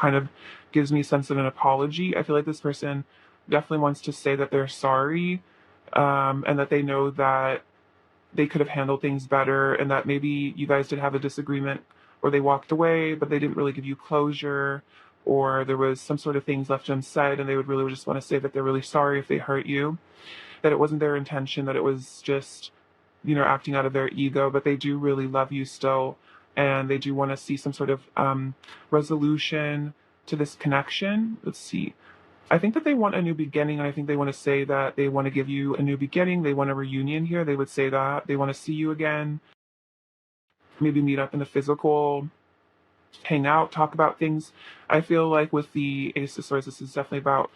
kind of gives me a sense of an apology. I feel like this person definitely wants to say that they're sorry, and that they know that they could have handled things better, and that maybe you guys did have a disagreement or they walked away, but they didn't really give you closure, or there was some sort of things left unsaid, and they would really just want to say that they're really sorry if they hurt you, that it wasn't their intention, that it was just, acting out of their ego, but they do really love you still, and they do want to see some sort of resolution to this connection. Let's see. I think that they want a new beginning, and I think they want to say that they want to give you a new beginning. They want a reunion here. They would say that. They want to see you again, maybe meet up in the physical, hang out, talk about things. I feel like with the Ace of Swords, this is definitely about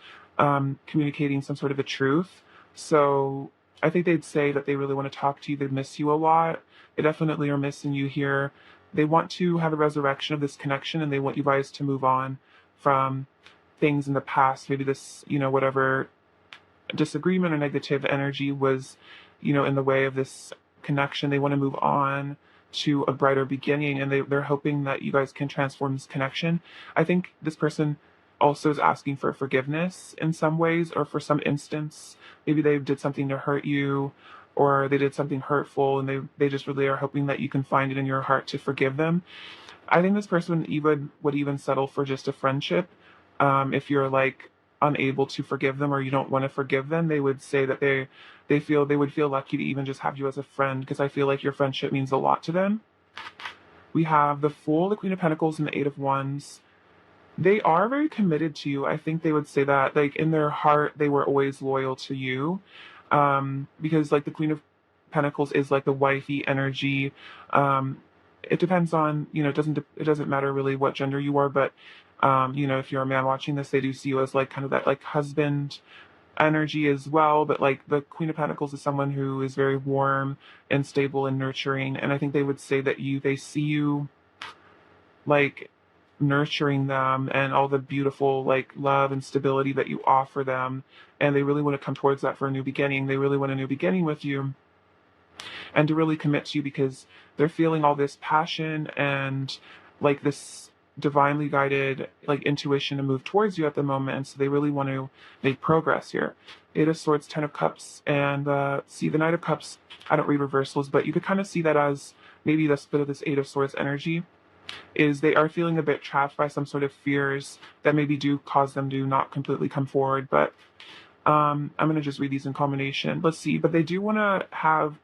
communicating some sort of a truth. So I think they'd say that they really want to talk to you. They miss you a lot. They definitely are missing you here. They want to have a resurrection of this connection, and they want you guys to move on from things in the past. Maybe this, whatever disagreement or negative energy was, in the way of this connection. They want to move on to a brighter beginning, and they're hoping that you guys can transform this connection. I think this person also is asking for forgiveness in some ways, or for some instance. Maybe they did something to hurt you, or they did something hurtful, and they just really are hoping that you can find it in your heart to forgive them. I think this person even would even settle for just a friendship. If you're like unable to forgive them, or you don't want to forgive them, they would say that they would feel lucky to even just have you as a friend, because I feel like your friendship means a lot to them. We have the Fool, the Queen of Pentacles, and the Eight of Wands. They are very committed to you. I think they would say that, like, in their heart, they were always loyal to you. Because like the Queen of Pentacles is like the wifey energy. It depends on, it doesn't matter really what gender you are, but if you're a man watching this, they do see you as like kind of that like husband energy as well. But like the Queen of Pentacles is someone who is very warm and stable and nurturing, and I think they would say that they see you like nurturing them and all the beautiful like love and stability that you offer them, and they really want to come towards that for a new beginning. They really want a new beginning with you, and to really commit to you, because they're feeling all this passion and like this divinely guided like intuition to move towards you at the moment. And so they really want to make progress here. Eight of Swords, Ten of Cups, and see the Knight of Cups. I don't read reversals, but you could kind of see that as maybe this bit of this Eight of Swords energy is they are feeling a bit trapped by some sort of fears that maybe do cause them to not completely come forward. But I'm going to just read these in combination. Let's see. But they do want to have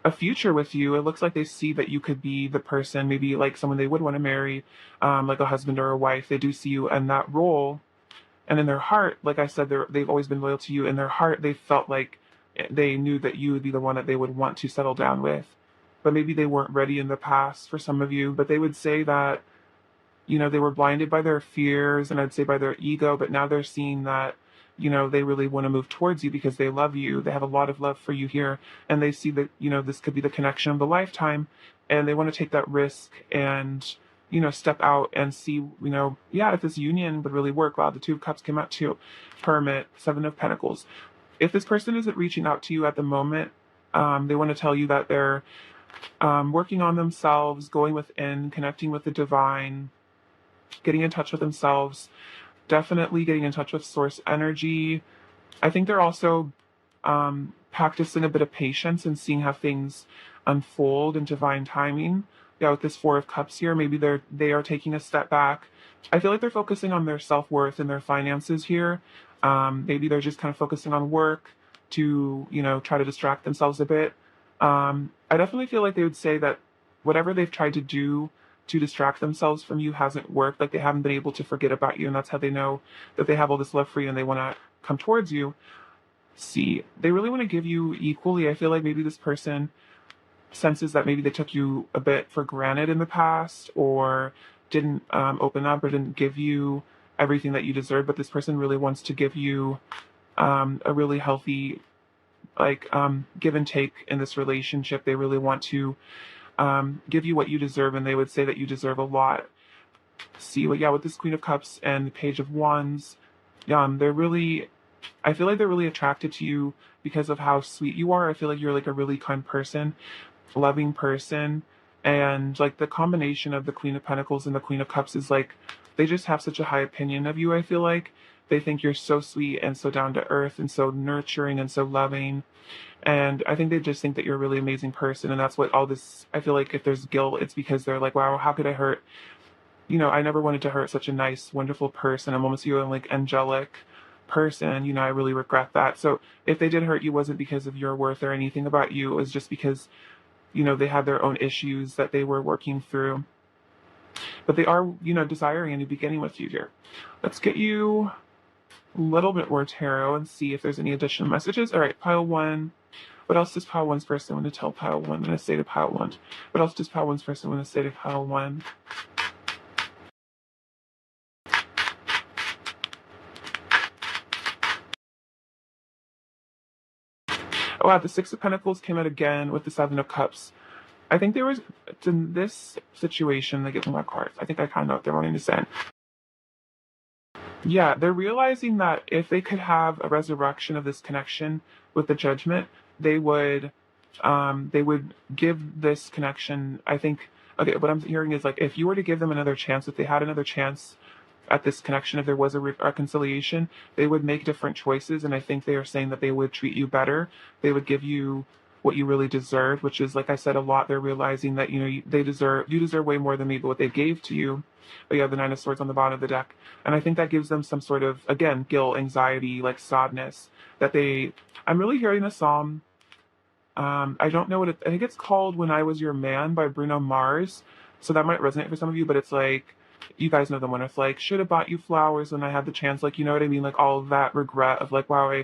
a future with you. It looks like they see that you could be the person, maybe like someone they would want to marry, like a husband or a wife. They do see you in that role. And in their heart, like I said, they've always been loyal to you. In their heart, they felt like they knew that you would be the one that they would want to settle down with. But maybe they weren't ready in the past for some of you. But they would say that, they were blinded by their fears, and I'd say by their ego. But now they're seeing that, they really want to move towards you because they love you. They have a lot of love for you here. And they see that, this could be the connection of the lifetime. And they want to take that risk and, step out and see, if this union would really work. Wow, the Two of Cups came out too. Hermit, Seven of Pentacles. If this person isn't reaching out to you at the moment, they want to tell you that they're working on themselves, going within, connecting with the divine, getting in touch with themselves, definitely getting in touch with source energy. I think they're also practicing a bit of patience and seeing how things unfold in divine timing. Yeah, with this Four of Cups here, maybe they are taking a step back. I feel like they're focusing on their self-worth and their finances here. Maybe they're just kind of focusing on work to, try to distract themselves a bit. I definitely feel like they would say that whatever they've tried to do to distract themselves from you hasn't worked. Like they haven't been able to forget about you, and that's how they know that they have all this love for you and they want to come towards you. See, they really want to give you equally. I feel like maybe this person senses that maybe they took you a bit for granted in the past, or didn't open up, or didn't give you everything that you deserve. But this person really wants to give you a really healthy give and take in this relationship. They really want to give you what you deserve, and they would say that you deserve a lot. See, but yeah, with this Queen of Cups and the Page of Wands, I feel like they're really attracted to you because of how sweet you are. I feel like you're like a really kind person, loving person, and like the combination of the Queen of Pentacles and the Queen of Cups is like they just have such a high opinion of you, I feel like. They think you're so sweet and so down to earth and so nurturing and so loving. And I think they just think that you're a really amazing person. And that's what all this, I feel like if there's guilt, it's because they're like, wow, how could I hurt? I never wanted to hurt such a nice, wonderful person. I'm almost you, like angelic person. I really regret that. So if they did hurt you, wasn't because of your worth or anything about you. It was just because, they had their own issues that they were working through. But they are, desiring a new beginning with you here. Let's get you a little bit more tarot and see if there's any additional messages. All right, pile one. What else does pile one's person want to tell pile one? I'm going to say to pile one. What else does pile one's person want to say to pile one? Oh, wow, the Six of Pentacles came out again with the Seven of Cups. I think there was, in this situation, they get my cards. I think I kind of know what they're wanting to say. Yeah, they're realizing that if they could have a resurrection of this connection with the Judgment, they would give this connection, I think, okay, what I'm hearing is like, if you were to give them another chance, if they had another chance at this connection, if there was a reconciliation, they would make different choices. And I think they are saying that they would treat you better. They would give you what you really deserve, which is, like I said, a lot. They're realizing that, you deserve way more than maybe what they gave to you. But you have the Nine of Swords on the bottom of the deck. And I think that gives them some sort of, again, guilt, anxiety, like sadness I'm really hearing a psalm. I don't know I think it's called When I Was Your Man by Bruno Mars. So that might resonate for some of you, but it's like, you guys know the one. It's like, should have bought you flowers when I had the chance. Like, you know what I mean? Like all of that regret of like, wow,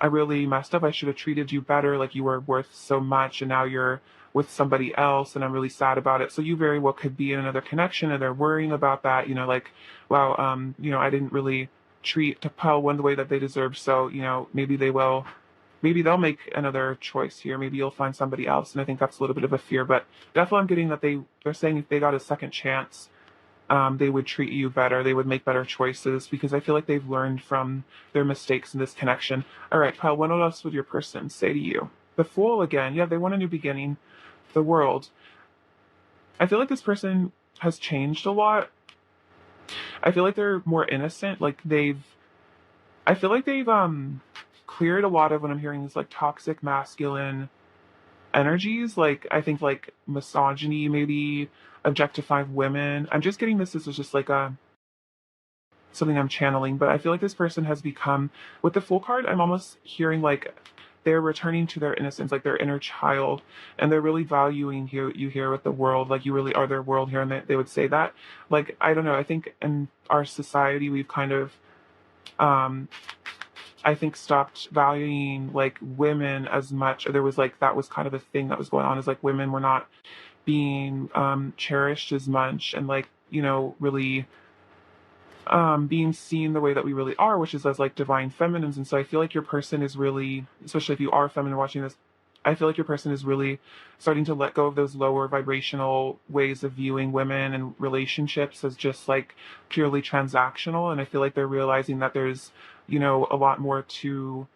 I really messed up. I should have treated you better. Like you were worth so much and now you're with somebody else and I'm really sad about it. So you very well could be in another connection and they're worrying about that, like, wow, I didn't really treat Pile one the way that they deserve. So, maybe they'll make another choice here. Maybe you'll find somebody else. And I think that's a little bit of a fear, but definitely I'm getting that they're saying if they got a second chance, they would treat you better. They would make better choices because I feel like they've learned from their mistakes in this connection. All right, Pile, what else would your person say to you? The Fool again. Yeah, they want a new beginning. The World. I feel like this person has changed a lot. I feel like they're more innocent. I feel like they've cleared a lot of what I'm hearing is like toxic masculine energies. Like I think like misogyny, maybe objectifying women. I'm just getting this as just like something I'm channeling, but I feel like this person has become, with the Fool card, I'm almost hearing like they're returning to their innocence, like their inner child, and they're really valuing you here with the world. Like you really are their world here, and they would say that. Like I don't know. I think in our society we've kind of, I think, stopped valuing like women as much. Or there was like that was kind of a thing that was going on. Is like women were not being cherished as much, and like really being seen the way that we really are, which is as like divine feminines. And so I feel like your person is really, especially if you are feminine watching this, I feel like your person is really starting to let go of those lower vibrational ways of viewing women and relationships as just like purely transactional. And I feel like they're realizing that there's, a lot more to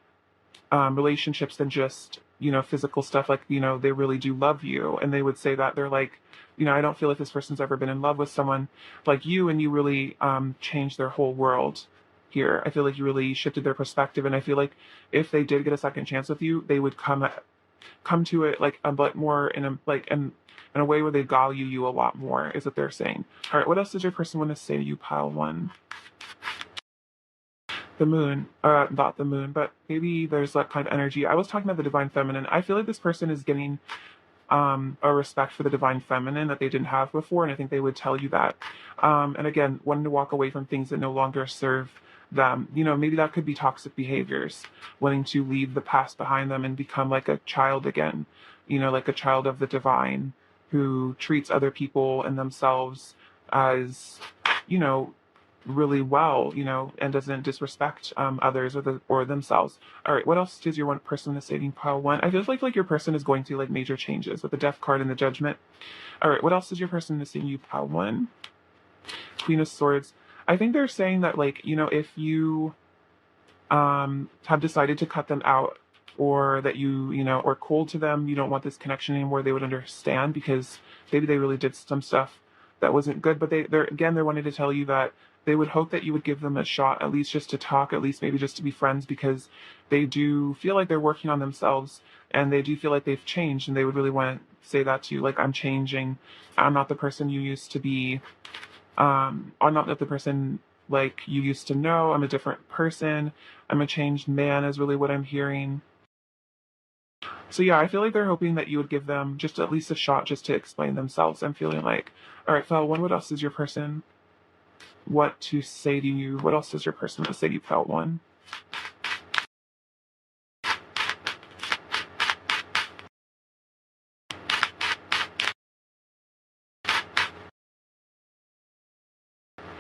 relationships than just, physical stuff. Like, they really do love you. And they would say that they're like, I don't feel like this person's ever been in love with someone like you, and you really changed their whole world here. I feel like you really shifted their perspective, and I feel like if they did get a second chance with you, they would come to it like a bit more in a way where they value you a lot more, is what they're saying. All right, what else does your person want to say to you, Pile one? The Moon, not the Moon, but maybe there's that kind of energy. I was talking about the divine feminine. I feel like this person is getting a respect for the divine feminine that they didn't have before, and I think they would tell you that. And again, wanting to walk away from things that no longer serve them. Maybe that could be toxic behaviors, wanting to leave the past behind them and become like a child again, like a child of the divine who treats other people and themselves as, really well, and doesn't disrespect others or themselves. All right, what else does your one person in the saving pile want? I feel like your person is going through like major changes with the Death card and the Judgment. All right, what else does your person in the saving pile want? Queen of Swords. I think they're saying that like, if you have decided to cut them out, or that or cold to them, you don't want this connection anymore, they would understand, because maybe they really did some stuff that wasn't good. But they're wanting to tell you that they would hope that you would give them a shot, at least just to talk, at least maybe just to be friends, because they do feel like they're working on themselves and they do feel like they've changed, and they would really want to say that to you, like, I'm changing. I'm not the person you used to be. I'm not the person like you used to know. I'm a different person. I'm a changed man is really what I'm hearing. So yeah, I feel like they're hoping that you would give them just at least a shot just to explain themselves. I'm feeling like, all right, Fel, one, what else does your person what to say to you? What else does your person want to say to you, Fel one?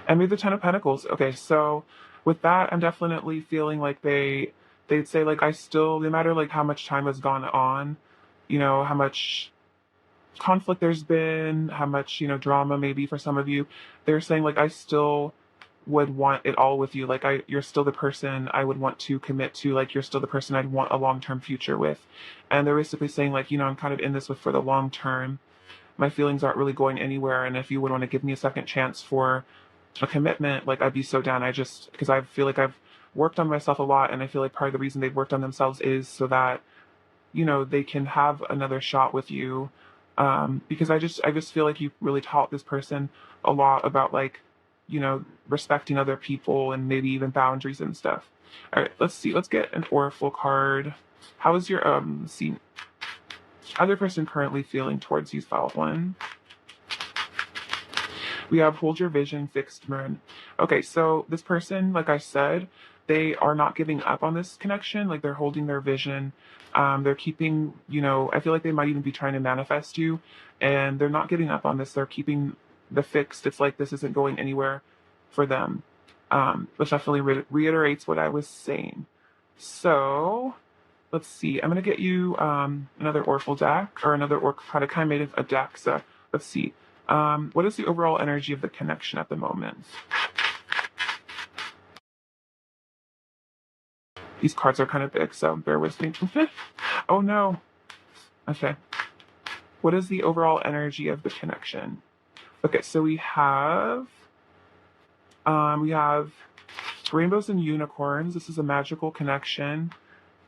And maybe the Ten of Pentacles. Okay, so with that, I'm definitely feeling like they'd say like I still, no matter like how much time has gone on, how much conflict there's been, how much, drama maybe for some of you, they're saying like I still would want it all with you. Like you're still the person I would want to commit to, like you're still the person I'd want a long-term future with. And they're basically saying like, I'm kind of in this with for the long term. My feelings aren't really going anywhere, and if you would want to give me a second chance for a commitment, like I'd be so down. Because I feel like I've worked on myself a lot, and I feel like part of the reason they've worked on themselves is so that they can have another shot with you. Because I just feel like you really taught this person a lot about like, respecting other people and maybe even boundaries and stuff. All right, let's see. Let's get an oracle card. How is your see other person currently feeling towards you, Foul One? We have hold your vision, fixed moon. Okay, so this person, like I said, they are not giving up on this connection. Like they're holding their vision. They're keeping, I feel like they might even be trying to manifest you, and they're not giving up on this. They're keeping the fixed. It's like this isn't going anywhere for them, which definitely reiterates what I was saying. So let's see. I'm gonna get you another oracle deck, or another oracle kind of made of a deck. So let's see. What is the overall energy of the connection at the moment? These cards are kind of big, so bear with me. Oh no. Okay. What is the overall energy of the connection? Okay, so we have rainbows and unicorns. This is a magical connection.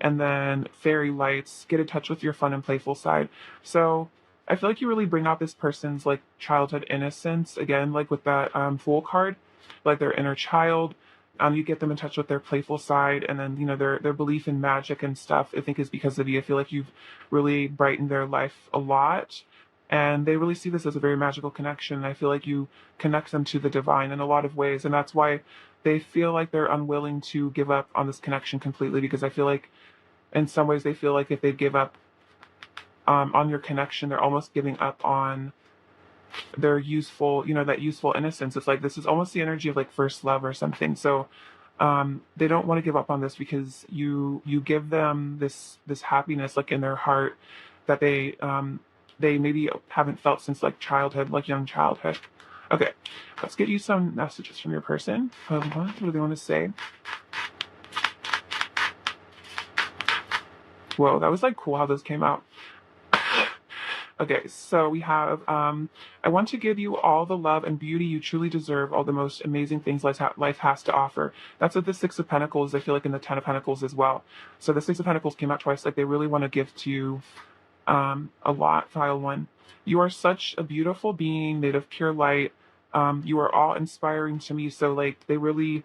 And then fairy lights, get in touch with your fun and playful side. So I feel like you really bring out this person's like childhood innocence again, like with that Fool card, like their inner child. You get them in touch with their playful side, and then their belief in magic and stuff. I think is because of you. I feel like you've really brightened their life a lot, and they really see this as a very magical connection. I feel like you connect them to the divine in a lot of ways, and that's why they feel like they're unwilling to give up on this connection completely, because I feel like in some ways they feel like if they give up on your connection, they're almost giving up on their useful, that useful innocence. It's like this is almost the energy of like first love or something. So they don't want to give up on this, because you give them this happiness like in their heart that they maybe haven't felt since like childhood, like young childhood. Okay, let's get you some messages from your person. What do they want to say? Whoa, that was like cool how those came out. Okay, so we have, I want to give you all the love and beauty you truly deserve, all the most amazing things life has to offer. That's what the Six of Pentacles, I feel like in the Ten of Pentacles as well. So the Six of Pentacles came out twice, like they really want to give to you a lot, File One. You are such a beautiful being made of pure light. You are awe-inspiring to me, so like they really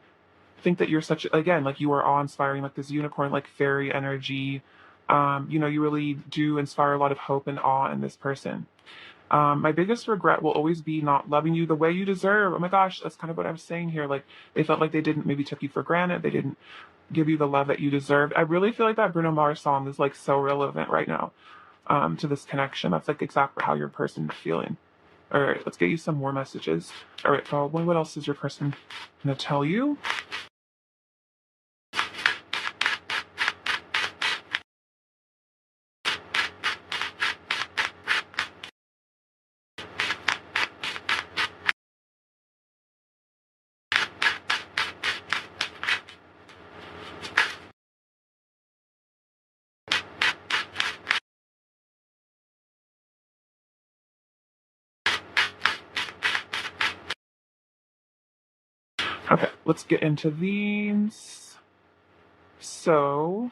think that you're such, again, like you are awe-inspiring, like this unicorn, like fairy energy. You really do inspire a lot of hope and awe in this person. My biggest regret will always be not loving you the way you deserve. Oh my gosh, that's kind of what I'm saying here. Like they felt like they didn't maybe took you for granted. They didn't give you the love that you deserved. I really feel like that Bruno Mars song is like so relevant right now to this connection. That's like exactly how your person is feeling. All right, let's get you some more messages. All right, probably what else is your person gonna tell you? Okay, let's get into these. So,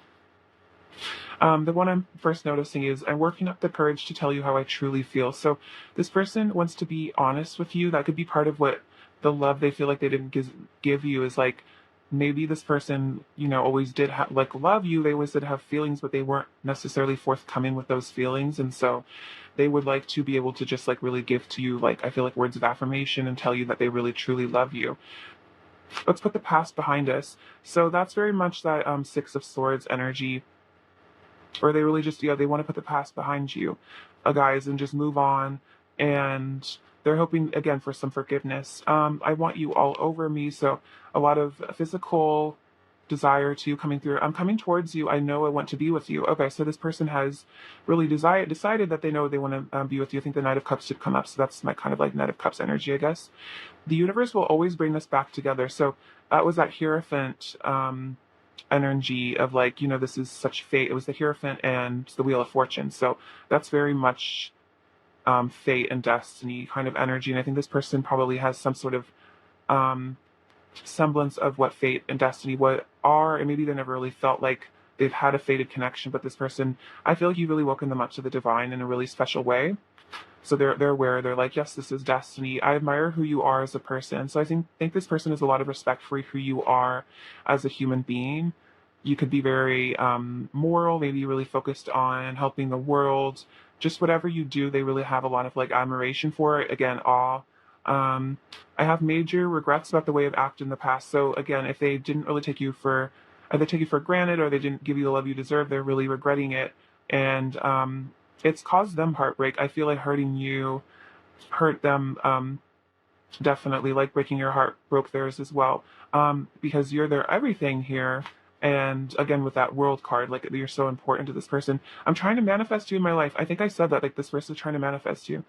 the one I'm first noticing is I'm working up the courage to tell you how I truly feel. So, this person wants to be honest with you. That could be part of what the love they feel like they didn't give you is like maybe this person, always did like love you. They always did have feelings, but they weren't necessarily forthcoming with those feelings. And so they would like to be able to just like really give to you, like, I feel like words of affirmation and tell you that they really truly love you. Let's put the past behind us. So that's very much that Six of Swords energy, or they really just, they want to put the past behind you, guys, and just move on. And they're hoping again for some forgiveness. I want you all over me, so a lot of physical desire to coming through. I'm coming towards you. I know I want to be with you. Okay, so this person has really decided that they know they want to be with you. I think the Knight of Cups should come up, so that's my kind of like Knight of Cups energy, I guess. The universe will always bring us back together. So that was that Hierophant energy of like, this is such fate. It was the Hierophant and the Wheel of Fortune. So that's very much fate and destiny kind of energy. And I think this person probably has some sort of um, semblance of what fate and destiny what are, and maybe they never really felt like they've had a fated connection. But this person, I feel like you really woken them up to the divine in a really special way. So they're aware. They're like, yes, this is destiny. I admire who you are as a person. So I think this person has a lot of respect for who you are as a human being. You could be very moral, maybe really focused on helping the world. Just whatever you do, they really have a lot of like admiration for it. Again, awe. Um, I have major regrets about the way I've acted in the past. So again, if they didn't really take you for, either take you for granted or they didn't give you the love you deserve, they're really regretting it. And it's caused them heartbreak. I feel like hurting you hurt them, definitely, like breaking your heart broke theirs as well, because you're their everything here. And again, with that world card, like you're so important to this person. I'm trying to manifest you in my life. I think I said that, like this person is trying to manifest you.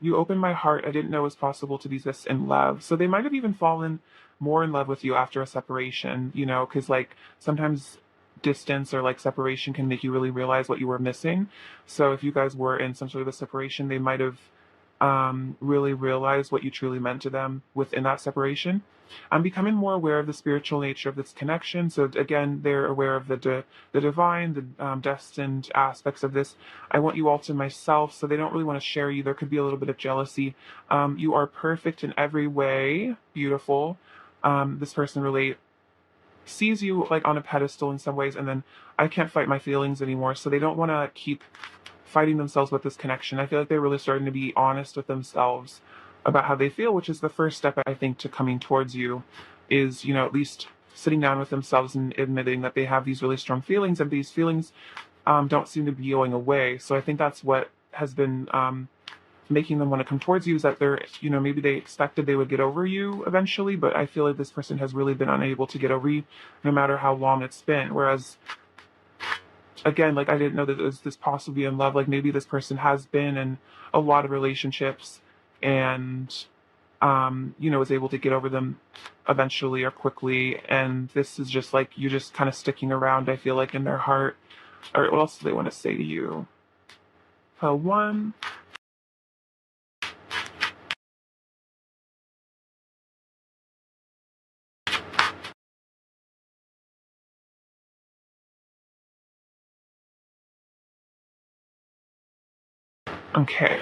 You opened my heart. I didn't know it was possible to be this in love. So they might have even fallen more in love with you after a separation, because like sometimes distance or like separation can make you really realize what you were missing. So if you guys were in some sort of a separation, they might have really realized what you truly meant to them within that separation. I'm becoming more aware of the spiritual nature of this connection. So again, they're aware of the divine, the destined aspects of this. I want you all to myself, so they don't really want to share you. There could be a little bit of jealousy. You are perfect in every way, beautiful. This person really sees you like on a pedestal in some ways, and then I can't fight my feelings anymore. So they don't want to keep fighting themselves with this connection. I feel like they're really starting to be honest with themselves about how they feel, which is the first step, I think, to coming towards you is, at least sitting down with themselves and admitting that they have these really strong feelings, and these feelings don't seem to be going away. So I think that's what has been making them want to come towards you, is that they're, maybe they expected they would get over you eventually, but I feel like this person has really been unable to get over you no matter how long it's been. Whereas again, like I didn't know that it was this possibly in love. Like maybe this person has been in a lot of relationships and was able to get over them eventually or quickly. And this is just like you just kind of sticking around, I feel like, in their heart. Or what else do they want to say to you? One. Okay.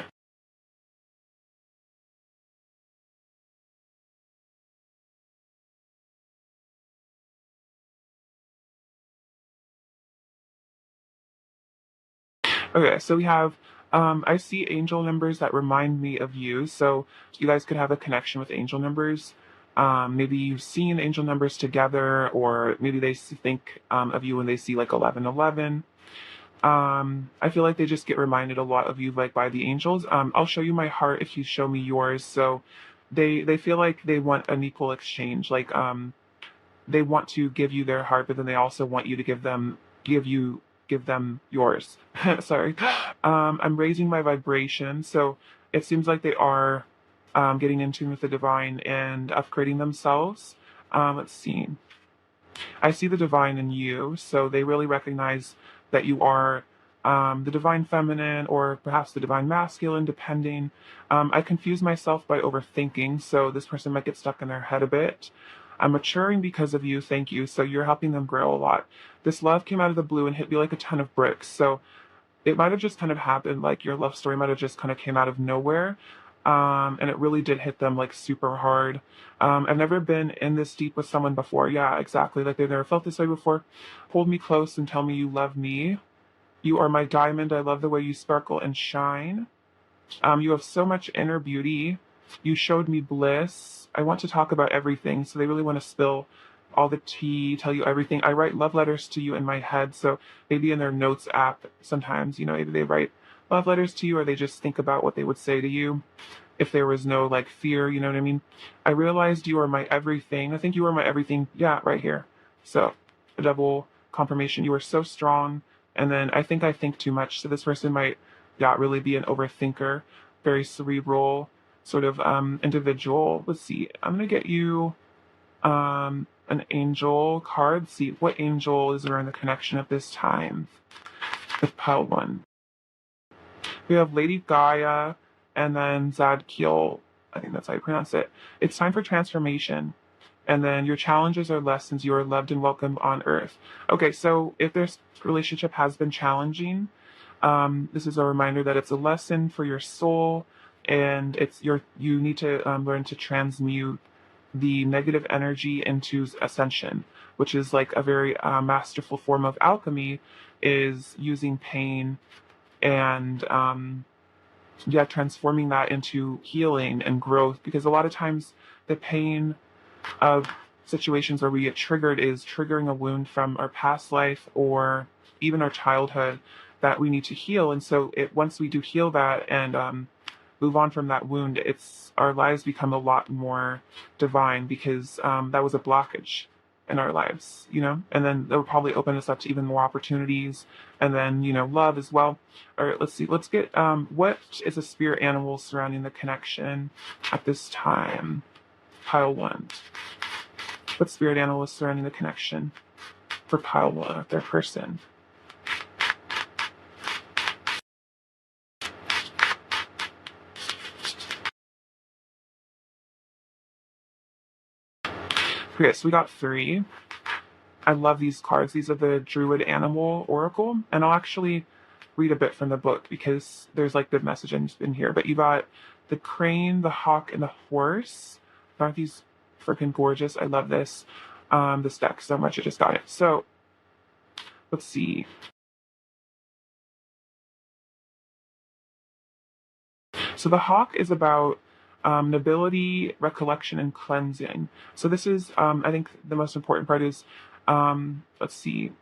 Okay, so we have I see angel numbers that remind me of you. So you guys could have a connection with angel numbers. Maybe you've seen angel numbers together, or maybe they think of you when they see like 1111. I feel like they just get reminded a lot of you, like by the angels. I'll show you my heart if you show me yours. So they feel like they want an equal exchange. Like they want to give you their heart, but then they also want you to give them yours. Sorry. I'm raising my vibration, so it seems like they are getting in tune with the divine and upgrading themselves. Let's see. I see the divine in you, so they really recognize that you are the divine feminine or perhaps the divine masculine, depending. I confuse myself by overthinking, so this person might get stuck in their head a bit. I'm maturing because of you. Thank you. So you're helping them grow a lot. This love came out of the blue and hit me like a ton of bricks. So it might have just kind of happened, like your love story might have just kind of came out of nowhere. And it really did hit them like super hard. I've never been in this deep with someone before. Yeah, exactly. Like they've never felt this way before. Hold me close and tell me you love me. You are my diamond. I love the way you sparkle and shine. You have so much inner beauty. You showed me bliss. I want to talk about everything. So they really want to spill all the tea, tell you everything. I write love letters to you in my head. So maybe in their notes app, sometimes, maybe they write love letters to you or they just think about what they would say to you if there was no like fear, you know what I mean? I realized you are my everything. I think you are my everything. Yeah, right here. So a double confirmation. You are so strong. And then I think too much. So this person might not really be an overthinker, very cerebral sort of individual. Let's see. I'm gonna get you an angel card. Let's see what angel is around the connection at this time with pile one. We have Lady Gaia and then Zadkiel. I think that's how you pronounce it. It's time for transformation. And then your challenges are lessons. You are loved and welcome on Earth. Okay, so if this relationship has been challenging, this is a reminder that it's a lesson for your soul, and you need to learn to transmute the negative energy into ascension, which is like a very masterful form of alchemy, is using pain and transforming that into healing and growth. Because a lot of times the pain of situations where we get triggered is triggering a wound from our past life or even our childhood that we need to heal. And so once we do heal that and move on from that wound, our lives become a lot more divine because that was a blockage in our lives, and then that would probably open us up to even more opportunities and then, love as well. All right, let's see. Let's get, what is a spirit animal surrounding the connection at this time? Pile one. What spirit animal is surrounding the connection for pile one of their person? Okay, so we got 3. I love these cards. These are the Druid Animal Oracle, and I'll actually read a bit from the book because there's like good message in here. But you got the crane, the hawk, and the horse. Aren't these freaking gorgeous? I love this deck so much. I just got it. So let's see. So the hawk is about nobility, recollection, and cleansing. So this is, I think the most important part is, let's see.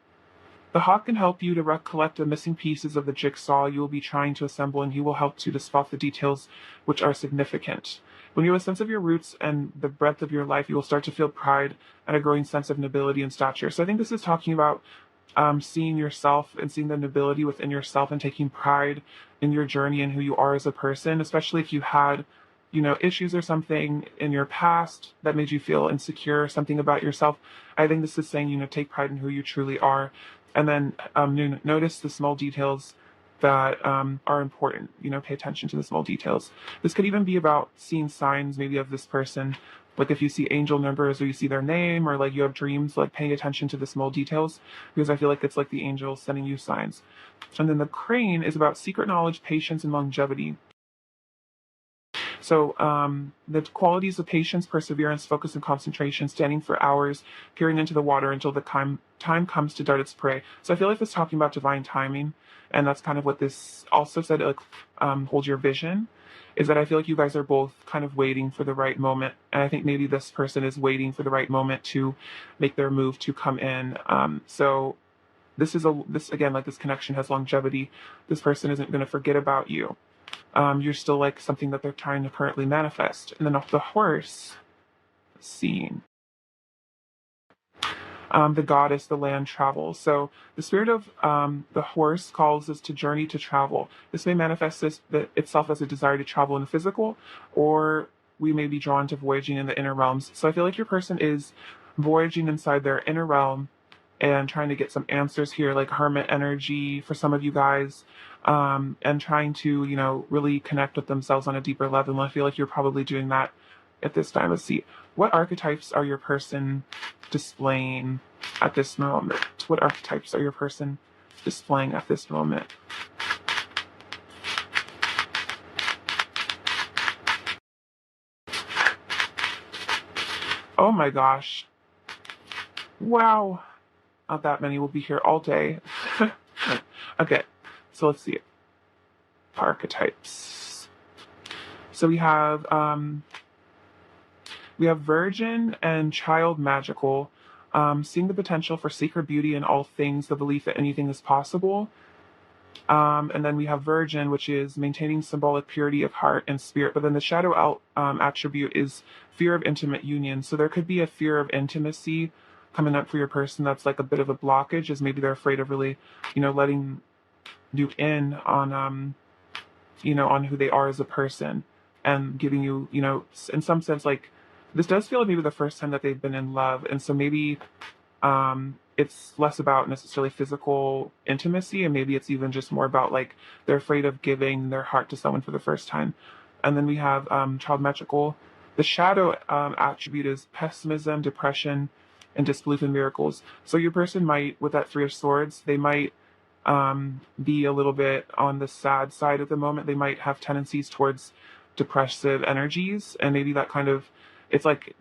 The hawk can help you to recollect the missing pieces of the jigsaw you will be trying to assemble, and he will help to spot the details which are significant. When you have a sense of your roots and the breadth of your life, you will start to feel pride and a growing sense of nobility and stature. So I think this is talking about seeing yourself and seeing the nobility within yourself and taking pride in your journey and who you are as a person, especially if you had, issues or something in your past that made you feel insecure, something about yourself. I think this is saying, take pride in who you truly are. And then notice the small details that are important. Pay attention to the small details. This could even be about seeing signs maybe of this person. Like if you see angel numbers or you see their name or like you have dreams, like paying attention to the small details, because I feel like it's like the angels sending you signs. And then the crane is about secret knowledge, patience, and longevity. So the qualities of patience, perseverance, focus, and concentration, standing for hours, peering into the water until the time comes to dart its prey. So I feel like it's talking about divine timing, and that's kind of what this also said, like hold your vision, is that I feel like you guys are both kind of waiting for the right moment. And I think maybe this person is waiting for the right moment to make their move to come in. So this again, like this connection has longevity. This person isn't going to forget about you. You're still like something that they're trying to currently manifest. And then off the horse, scene. The goddess, the land travels. So the spirit of the horse calls us to journey to travel. This may manifest itself as a desire to travel in the physical, or we may be drawn to voyaging in the inner realms. So I feel like your person is voyaging inside their inner realm and trying to get some answers here, like hermit energy for some of you guys, and trying to, really connect with themselves on a deeper level. And I feel like you're probably doing that at this time. Let's see. What archetypes are your person displaying at this moment? What archetypes are your person displaying at this moment? Oh my gosh. Wow. Not that many will be here all day. Okay, so let's see. Archetypes. So we have Virgin and Child Magical, seeing the potential for secret beauty in all things, the belief that anything is possible. And then we have Virgin, which is maintaining symbolic purity of heart and spirit. But then the shadow attribute is fear of intimate union. So there could be a fear of intimacy coming up for your person that's like a bit of a blockage, as maybe they're afraid of really, letting you in on, on who they are as a person, and giving you, in some sense, like, this does feel like maybe the first time that they've been in love. And so maybe it's less about necessarily physical intimacy, and maybe it's even just more about like they're afraid of giving their heart to someone for the first time. And then we have Child Magical. The shadow attribute is pessimism, depression, and disbelief in miracles. So your person might, with that Three of Swords, they might be a little bit on the sad side at the moment. They might have tendencies towards depressive energies, and maybe that kind of, it's like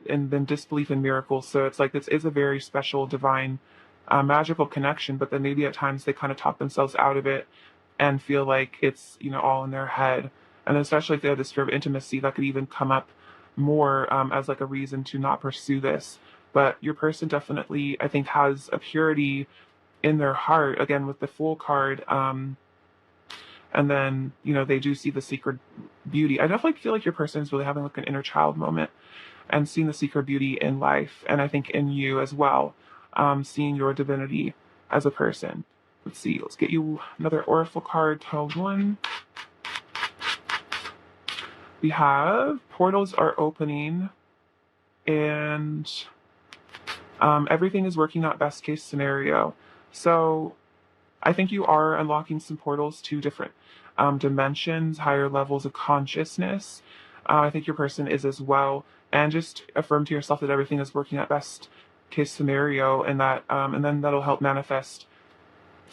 and then disbelief in miracles. So it's like this is a very special, divine, magical connection, but then maybe at times they kind of talk themselves out of it and feel like it's, all in their head. And especially if they have this fear of intimacy, that could even come up more as like a reason to not pursue this. But your person definitely, I think, has a purity in their heart, again, with the Fool card. And then, they do see the secret beauty. I definitely feel like your person is really having like an inner child moment and seeing the secret beauty in life. And I think in you as well, seeing your divinity as a person. Let's see, let's get you another Oracle card, 12-1. We have portals are opening, and everything is working out best case scenario. So I think you are unlocking some portals to different dimensions, higher levels of consciousness. I think your person is as well. And just affirm to yourself that everything is working at best case scenario, and that, and then that'll help manifest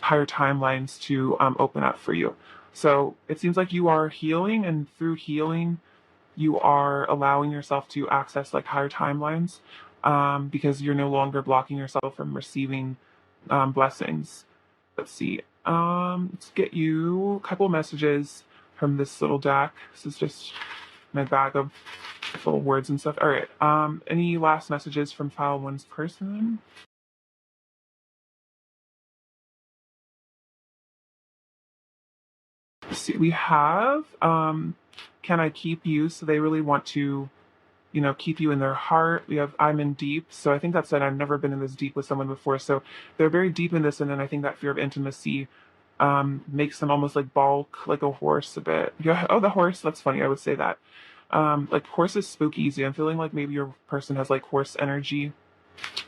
higher timelines to open up for you. So it seems like you are healing, and through healing, you are allowing yourself to access like higher timelines, because you're no longer blocking yourself from receiving blessings. Let's see. Let's get you a couple messages from this little deck. This is just my bag of full of words and stuff. All right. Any last messages from File 1's person? Let's see. We have Can I Keep You? So they really want to, keep you in their heart. We have I'm in deep. So I think that's it. I've never been in this deep with someone before. So they're very deep in this. And then I think that fear of intimacy makes them almost like balk, like a horse a bit. Yeah. Oh, the horse. That's funny. I would say that. Like horses spook easy. I'm feeling like maybe your person has like horse energy.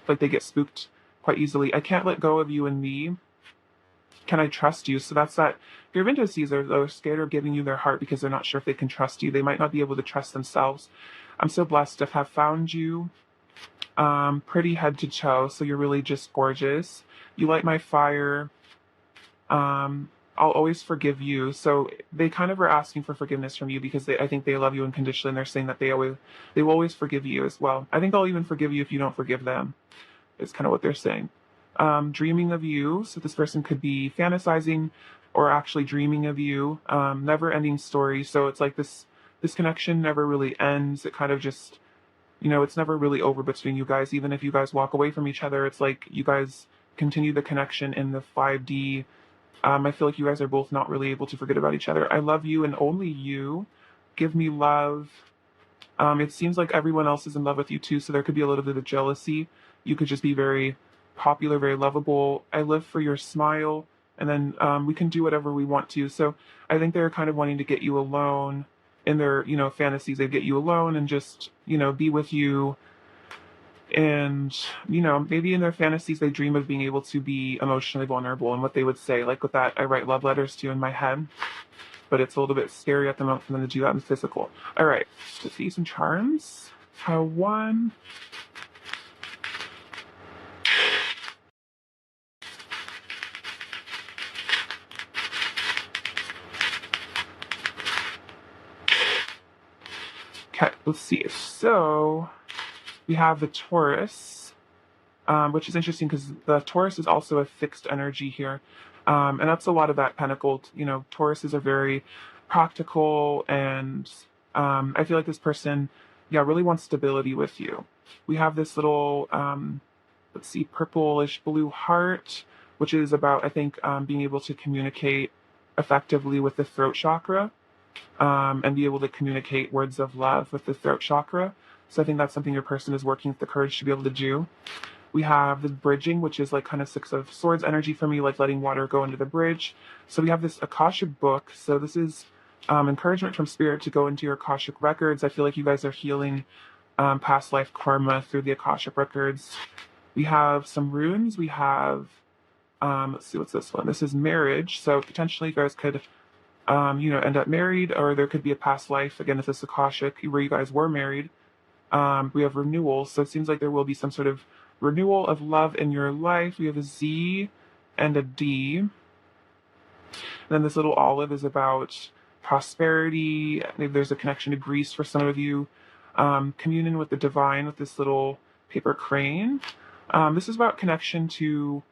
Like they get spooked quite easily. I can't let go of you and me. Can I trust you? So that's that. Fear of intimacy, they're scared of giving you their heart because they're not sure if they can trust you. They might not be able to trust themselves. I'm so blessed to have found you. Pretty head to toe. So you're really just gorgeous. You light my fire. I'll always forgive you. So they kind of are asking for forgiveness from you because I think they love you unconditionally, and they're saying that they will always forgive you as well. I think they'll even forgive you if you don't forgive them. Is kind of what they're saying. Dreaming of you. So this person could be fantasizing or actually dreaming of you. Never ending story. So it's like this connection never really ends. It kind of just, it's never really over between you guys. Even if you guys walk away from each other, it's like you guys continue the connection in the 5D. I feel like you guys are both not really able to forget about each other. I love you and only you. Give me love. It seems like everyone else is in love with you too, so there could be a little bit of jealousy. You could just be very popular, very lovable. I live for your smile, and then we can do whatever we want to. So I think they're kind of wanting to get you alone in their, fantasies. They get you alone and just, be with you. And, maybe in their fantasies, they dream of being able to be emotionally vulnerable. And what they would say, like with that, I write love letters to in my head. But it's a little bit scary at the moment for them to do that in physical. All right, let's see some charms. Pile 1. Okay, let's see. So we have the Taurus, which is interesting because the Taurus is also a fixed energy here. And that's a lot of that pentacle. Tauruses are very practical, and I feel like this person, yeah, really wants stability with you. We have this little, let's see, purplish blue heart, which is about, I think, being able to communicate effectively with the throat chakra, and be able to communicate words of love with the throat chakra. So I think that's something your person is working with the courage to be able to do. We have the bridging, which is like kind of Six of Swords energy for me, like letting water go into the bridge. So we have this Akashic book. So this is encouragement from spirit to go into your Akashic records. I feel like you guys are healing past life karma through the Akashic records. We have some runes. We have, let's see, what's this one? This is marriage. So potentially you guys could, end up married, or there could be a past life. Again, if this is Akashic, where you guys were married. We have renewal. So it seems like there will be some sort of renewal of love in your life. We have a Z and a D. And then this little olive is about prosperity. Maybe there's a connection to Greece for some of you. Communion with the divine with this little paper crane. This is about connection to,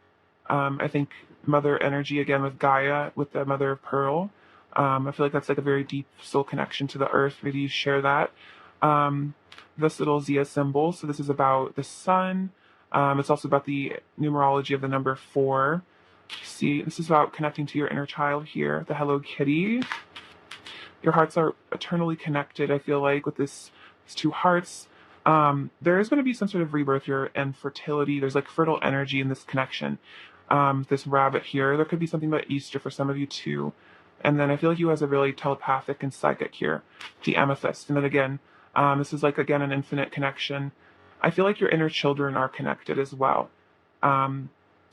I think, mother energy, again with Gaia, with the mother of pearl. I feel like that's like a very deep soul connection to the earth. Maybe you share that. This little Zia symbol. So this is about the sun. It's also about the numerology of the number 4. See, this is about connecting to your inner child here, the Hello Kitty. Your hearts are eternally connected, I feel like, with these 2 hearts. There is going to be some sort of rebirth here and fertility. There's like fertile energy in this connection. This rabbit here. There could be something about Easter for some of you too. And then I feel like you has a really telepathic and psychic here, the amethyst. And then again, this is like, again, an infinite connection. I feel like your inner children are connected as well.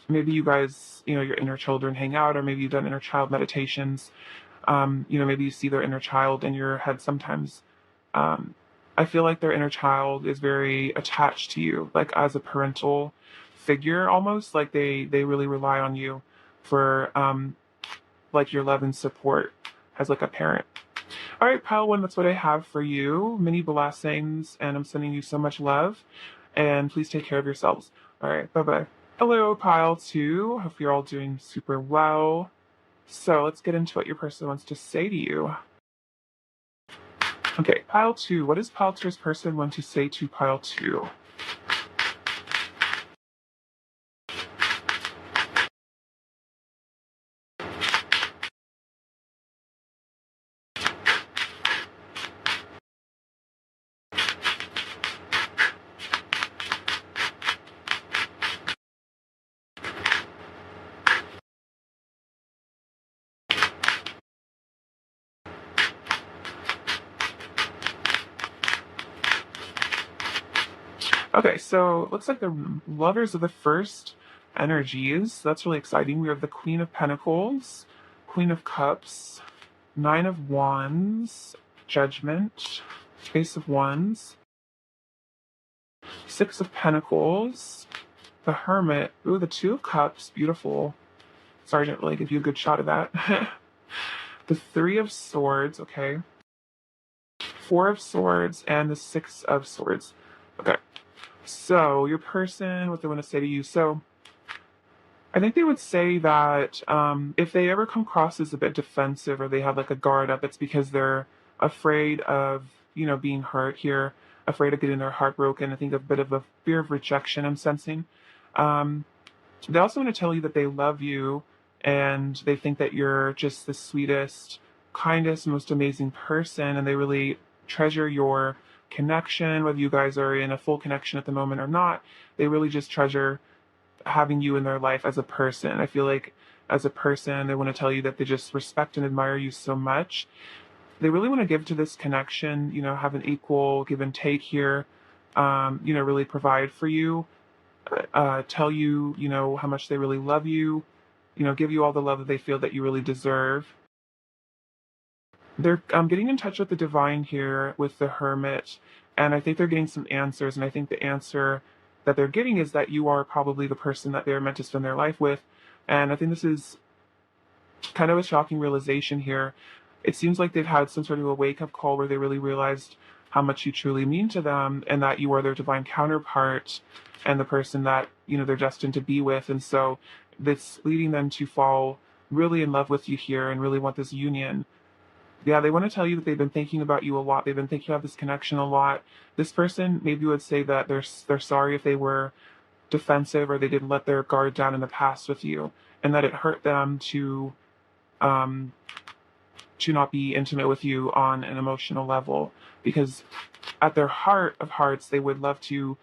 Maybe you guys, your inner children hang out, or maybe you've done inner child meditations. Maybe you see their inner child in your head sometimes. I feel like their inner child is very attached to you, like as a parental figure almost. Like they really rely on you for like your love and support as like a parent. All right, pile 1, that's what I have for you. Many blessings, and I'm sending you so much love. And please take care of yourselves. All right, bye-bye. Hello, pile 2. Hope you're all doing super well. So let's get into what your person wants to say to you. Okay, pile 2. What does pile 2's person want to say to pile 2? Okay, so it looks like the lovers of the first energies. That's really exciting. We have the Queen of Pentacles, Queen of Cups, 9 of Wands, Judgment, Ace of Wands, 6 of Pentacles, the Hermit. Ooh, the 2 of Cups, beautiful. Sorry, I didn't really give you a good shot of that. The 3 of Swords, okay. 4 of Swords, and the 6 of Swords. Okay. So, your person, what they want to say to you. So, I think they would say that if they ever come across as a bit defensive, or they have like a guard up, it's because they're afraid of, being hurt here, afraid of getting their heart broken. I think a bit of a fear of rejection I'm sensing. They also want to tell you that they love you, and they think that you're just the sweetest, kindest, most amazing person, and they really treasure your connection, whether you guys are in a full connection at the moment or not. They really just treasure having you in their life as a person. I feel like as a person, they want to tell you that they just respect and admire you so much. They really want to give to this connection, have an equal give and take here, really provide for you, tell you, how much they really love you, give you all the love that they feel that you really deserve. They're getting in touch with the divine here with the Hermit, And I think they're getting some answers. And I think the answer that they're getting is that you are probably the person that they're meant to spend their life with. And I think this is kind of a shocking realization here. It seems like they've had some sort of a wake up call where they really realized how much you truly mean to them and that you are their divine counterpart and the person that, they're destined to be with. And so that's leading them to fall really in love with you here and really want this union. Yeah, they want to tell you that they've been thinking about you a lot. They've been thinking about this connection a lot. This person maybe would say that they're sorry if they were defensive or they didn't let their guard down in the past with you, and that it hurt them um, to not be intimate with you on an emotional level, because at their heart of hearts they would love to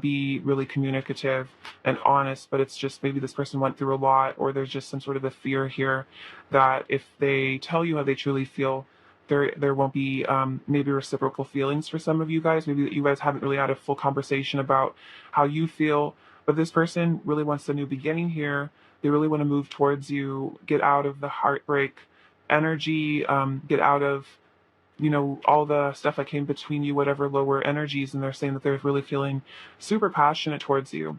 be really communicative and honest, but it's just maybe this person went through a lot, or there's just some sort of a fear here that if they tell you how they truly feel, there won't be maybe reciprocal feelings for some of you guys. Maybe that you guys haven't really had a full conversation about how you feel, but this person really wants a new beginning here. They really want to move towards you, get out of the heartbreak energy, get out of all the stuff that came between you, whatever lower energies, and they're saying that they're really feeling super passionate towards you.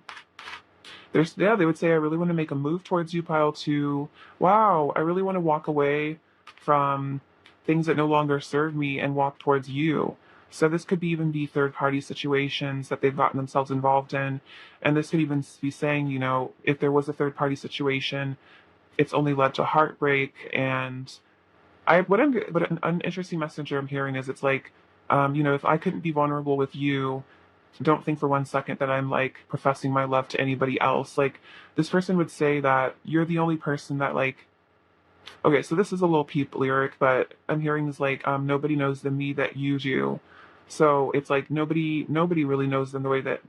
They would say, I really want to make a move towards you, pile two. Wow, I really want to walk away from things that no longer serve me and walk towards you. So this could even be third party situations that they've gotten themselves involved in. And this could even be saying, if there was a third party situation, it's only led to heartbreak. And what an interesting messenger I'm hearing is, it's like, if I couldn't be vulnerable with you, don't think for one second that I'm like professing my love to anybody else. Like, this person would say that you're the only person that, like, okay, so this is a little peep lyric, but I'm hearing is like, nobody knows the me that you do. So it's like nobody really knows them the way that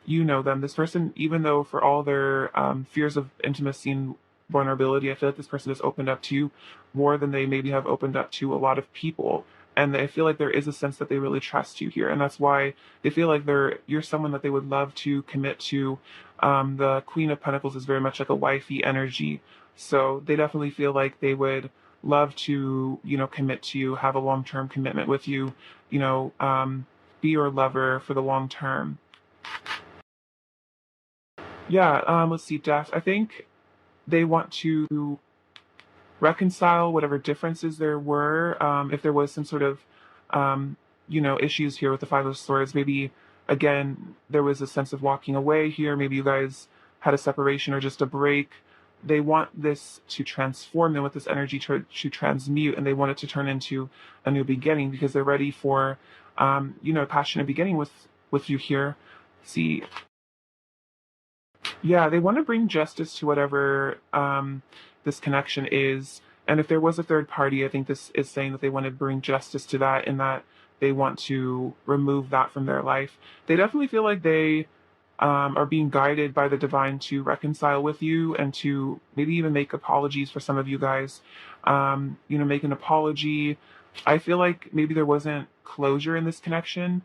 you know them. This person, even though for all their fears of intimacy and vulnerability, I feel like this person has opened up to you more than they maybe have opened up to a lot of people. And I feel like there is a sense that they really trust you here, and that's why they feel like you're someone that they would love to commit to. The Queen of Pentacles is very much like a wifey energy, so they definitely feel like they would love to, commit to you, have a long-term commitment with you, be your lover for the long term. Yeah, let's see, Death. I think they want to reconcile whatever differences there were. If there was some sort of, issues here with the Five of Swords, maybe, again, there was a sense of walking away here. Maybe you guys had a separation or just a break. They want this to transform. They want this energy to transmute, and they want it to turn into a new beginning because they're ready for, a passionate beginning with you here. See, yeah, they want to bring justice to whatever this connection is. And if there was a third party, I think this is saying that they want to bring justice to that, and that they want to remove that from their life. They definitely feel like they are being guided by the divine to reconcile with you and to maybe even make apologies for some of you guys. Make an apology. I feel like maybe there wasn't closure in this connection.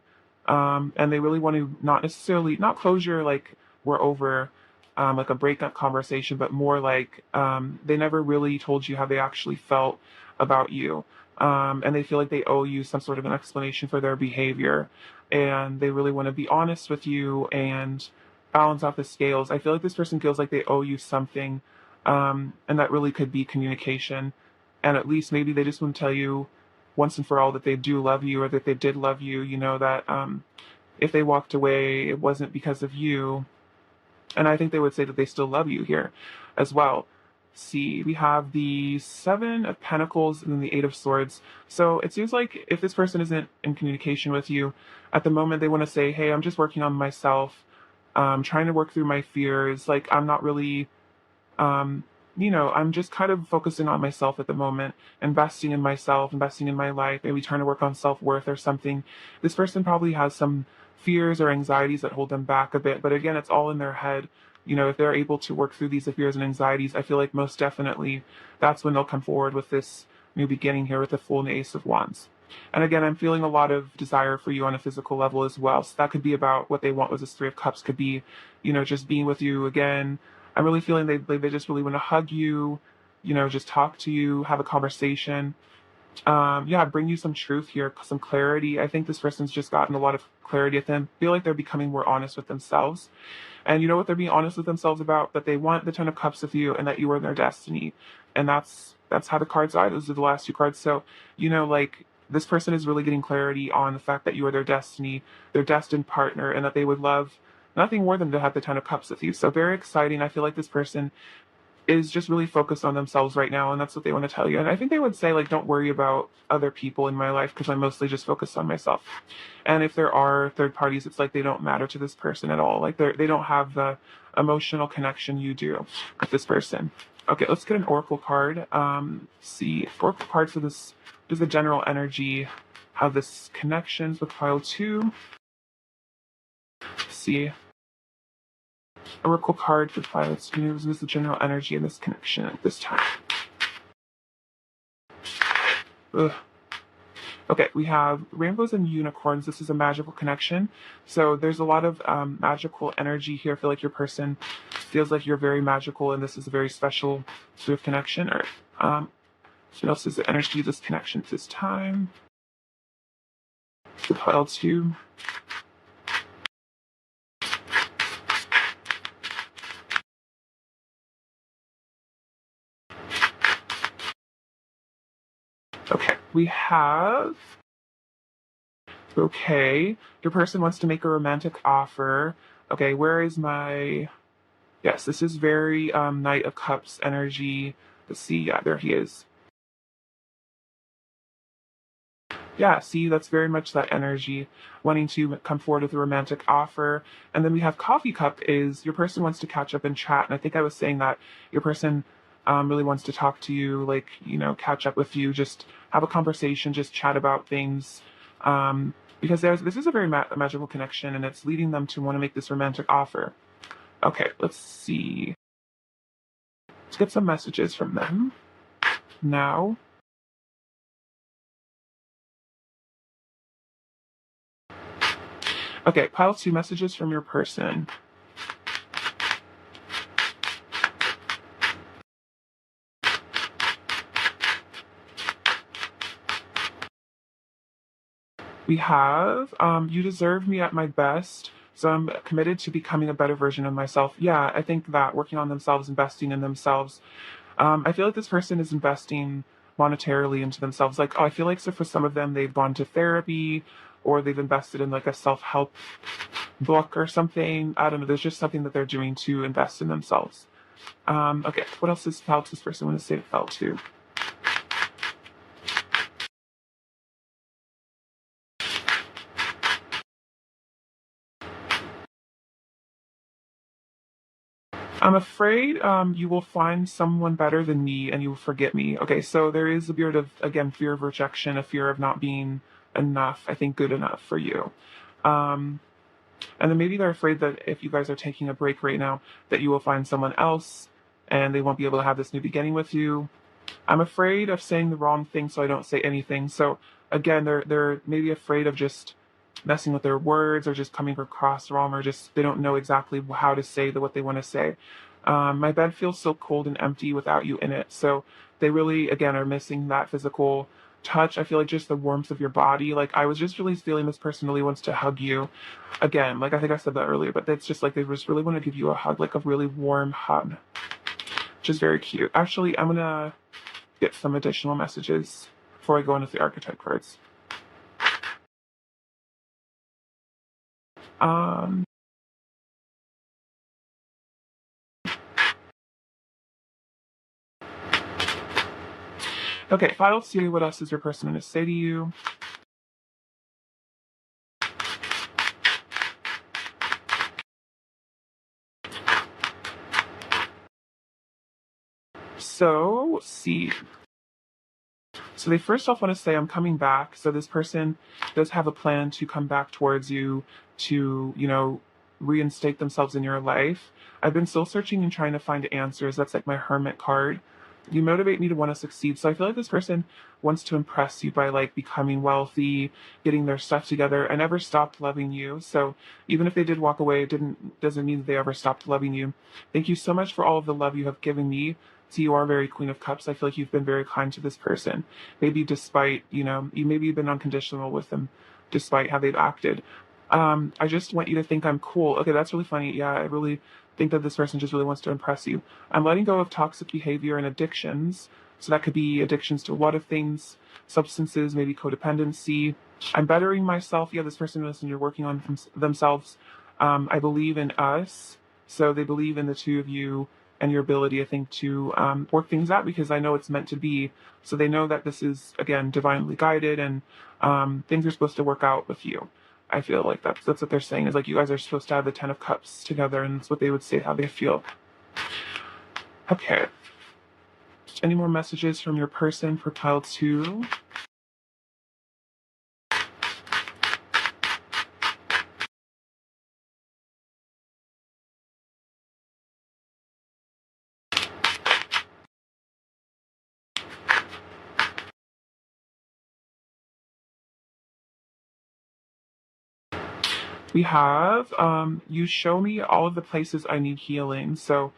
And they really want to not closure like we're over, like a breakup conversation, but more like they never really told you how they actually felt about you. And they feel like they owe you some sort of an explanation for their behavior. And they really want to be honest with you and balance out the scales. I feel like this person feels like they owe you something, and that really could be communication. And at least maybe they just want to tell you once and for all that they do love you, or that they did love you, that if they walked away, it wasn't because of you. And I think they would say that they still love you here as well. See, we have the Seven of Pentacles and then the Eight of Swords. So it seems like if this person isn't in communication with you at the moment, they want to say, hey, I'm just working on myself, trying to work through my fears. Like, I'm not really, I'm just kind of focusing on myself at the moment, investing in myself, investing in my life, maybe trying to work on self-worth or something. This person probably has some fears or anxieties that hold them back a bit. But again, it's all in their head. If they're able to work through these fears and anxieties, I feel like most definitely that's when they'll come forward with this new beginning here with the Fool and the Ace of Wands. And again, I'm feeling a lot of desire for you on a physical level as well. So that could be about what they want with this Three of Cups, could be, just being with you again. I'm really feeling they just really want to hug you, just talk to you, have a conversation. Yeah, bring you some truth here, some clarity. I think this person's just gotten a lot of clarity with them. Feel like they're becoming more honest with themselves. And you know what they're being honest with themselves about? That they want the Ten of Cups with you and that you are their destiny. And that's how the cards are. Those are the last two cards. So, like this person is really getting clarity on the fact that you are their destiny, their destined partner, and that they would love nothing more than to have the Ten of Cups with you. So very exciting. I feel like this person is just really focused on themselves right now, and that's what they want to tell you. And I think they would say, like, don't worry about other people in my life because I'm mostly just focused on myself. And if there are third parties, it's like they don't matter to this person at all. Like they don't have the emotional connection you do with this person. Okay, let's get an oracle card. See, oracle card for this is the general energy of this connections with pile two. See, oracle card for pilots. This is the general energy in this connection at this time. Ugh. Okay, we have rainbows and unicorns. This is a magical connection. So there's a lot of magical energy here. I feel like your person feels like you're very magical and this is a very special sort of connection. Or what else is the energy of this connection at this time? The pile two. Okay, we have, okay, your person wants to make a romantic offer. Okay, where is my, yes, this is very Knight of Cups energy. Let's see, yeah, there he is. Yeah, see, that's very much that energy, wanting to come forward with a romantic offer. And then we have Coffee Cup is your person wants to catch up and chat. And I think I was saying that your person really wants to talk to you, like, catch up with you, just have a conversation, just chat about things. Because this is a very magical connection and it's leading them to want to make this romantic offer. Okay, let's see. Let's get some messages from them now. Okay, pile two messages from your person. We have, you deserve me at my best. So I'm committed to becoming a better version of myself. Yeah, I think that working on themselves, investing in themselves. I feel like this person is investing monetarily into themselves. Like, I feel like so for some of them, they've gone to therapy or they've invested in like a self-help book or something. I don't know. There's just something that they're doing to invest in themselves. Okay, what else is felt this person want to say felt to? I'm afraid you will find someone better than me and you will forget me. Okay, so there is a bit of, again, fear of rejection, a fear of not being enough, I think good enough for you. Um, and then maybe they're afraid that if you guys are taking a break right now, that you will find someone else and they won't be able to have this new beginning with you. I'm afraid of saying the wrong thing, so I don't say anything. So again, they're maybe afraid of just messing with their words or just coming across wrong or just they don't know exactly how to say what they want to say. My bed feels so cold and empty without you in it. So they really, again, are missing that physical touch. I feel like just the warmth of your body. Like I was just really feeling this person really wants to hug you. Again, like I think I said that earlier, but it's just like they just really want to give you a hug, like a really warm hug, which is very cute. Actually, I'm gonna get some additional messages before I go into the archetype cards. Um, okay, file C, what else is your person going to say to you? So, C. So they first off want to say, I'm coming back. So this person does have a plan to come back towards you to, reinstate themselves in your life. I've been soul searching and trying to find answers. That's like my hermit card. You motivate me to want to succeed. So I feel like this person wants to impress you by like becoming wealthy, getting their stuff together. I never stopped loving you. So even if they did walk away, it doesn't mean that they ever stopped loving you. Thank you so much for all of the love you have given me. So you are very Queen of Cups. I feel like you've been very kind to this person. Maybe despite, you maybe you've been unconditional with them despite how they've acted. I just want you to think I'm cool. Okay, that's really funny. Yeah, I really think that this person just really wants to impress you. I'm letting go of toxic behavior and addictions. So that could be addictions to a lot of things, substances, maybe codependency. I'm bettering myself. Yeah, this person listen, you're working on themselves. I believe in us. So they believe in the two of you and your ability, I think, to work things out because I know it's meant to be. So they know that this is, again, divinely guided and things are supposed to work out with you. I feel like that's what they're saying is like you guys are supposed to have the Ten of Cups together, and that's what they would say how they feel. Okay. Any more messages from your person for pile 2? We have you show me all of the places I need healing. So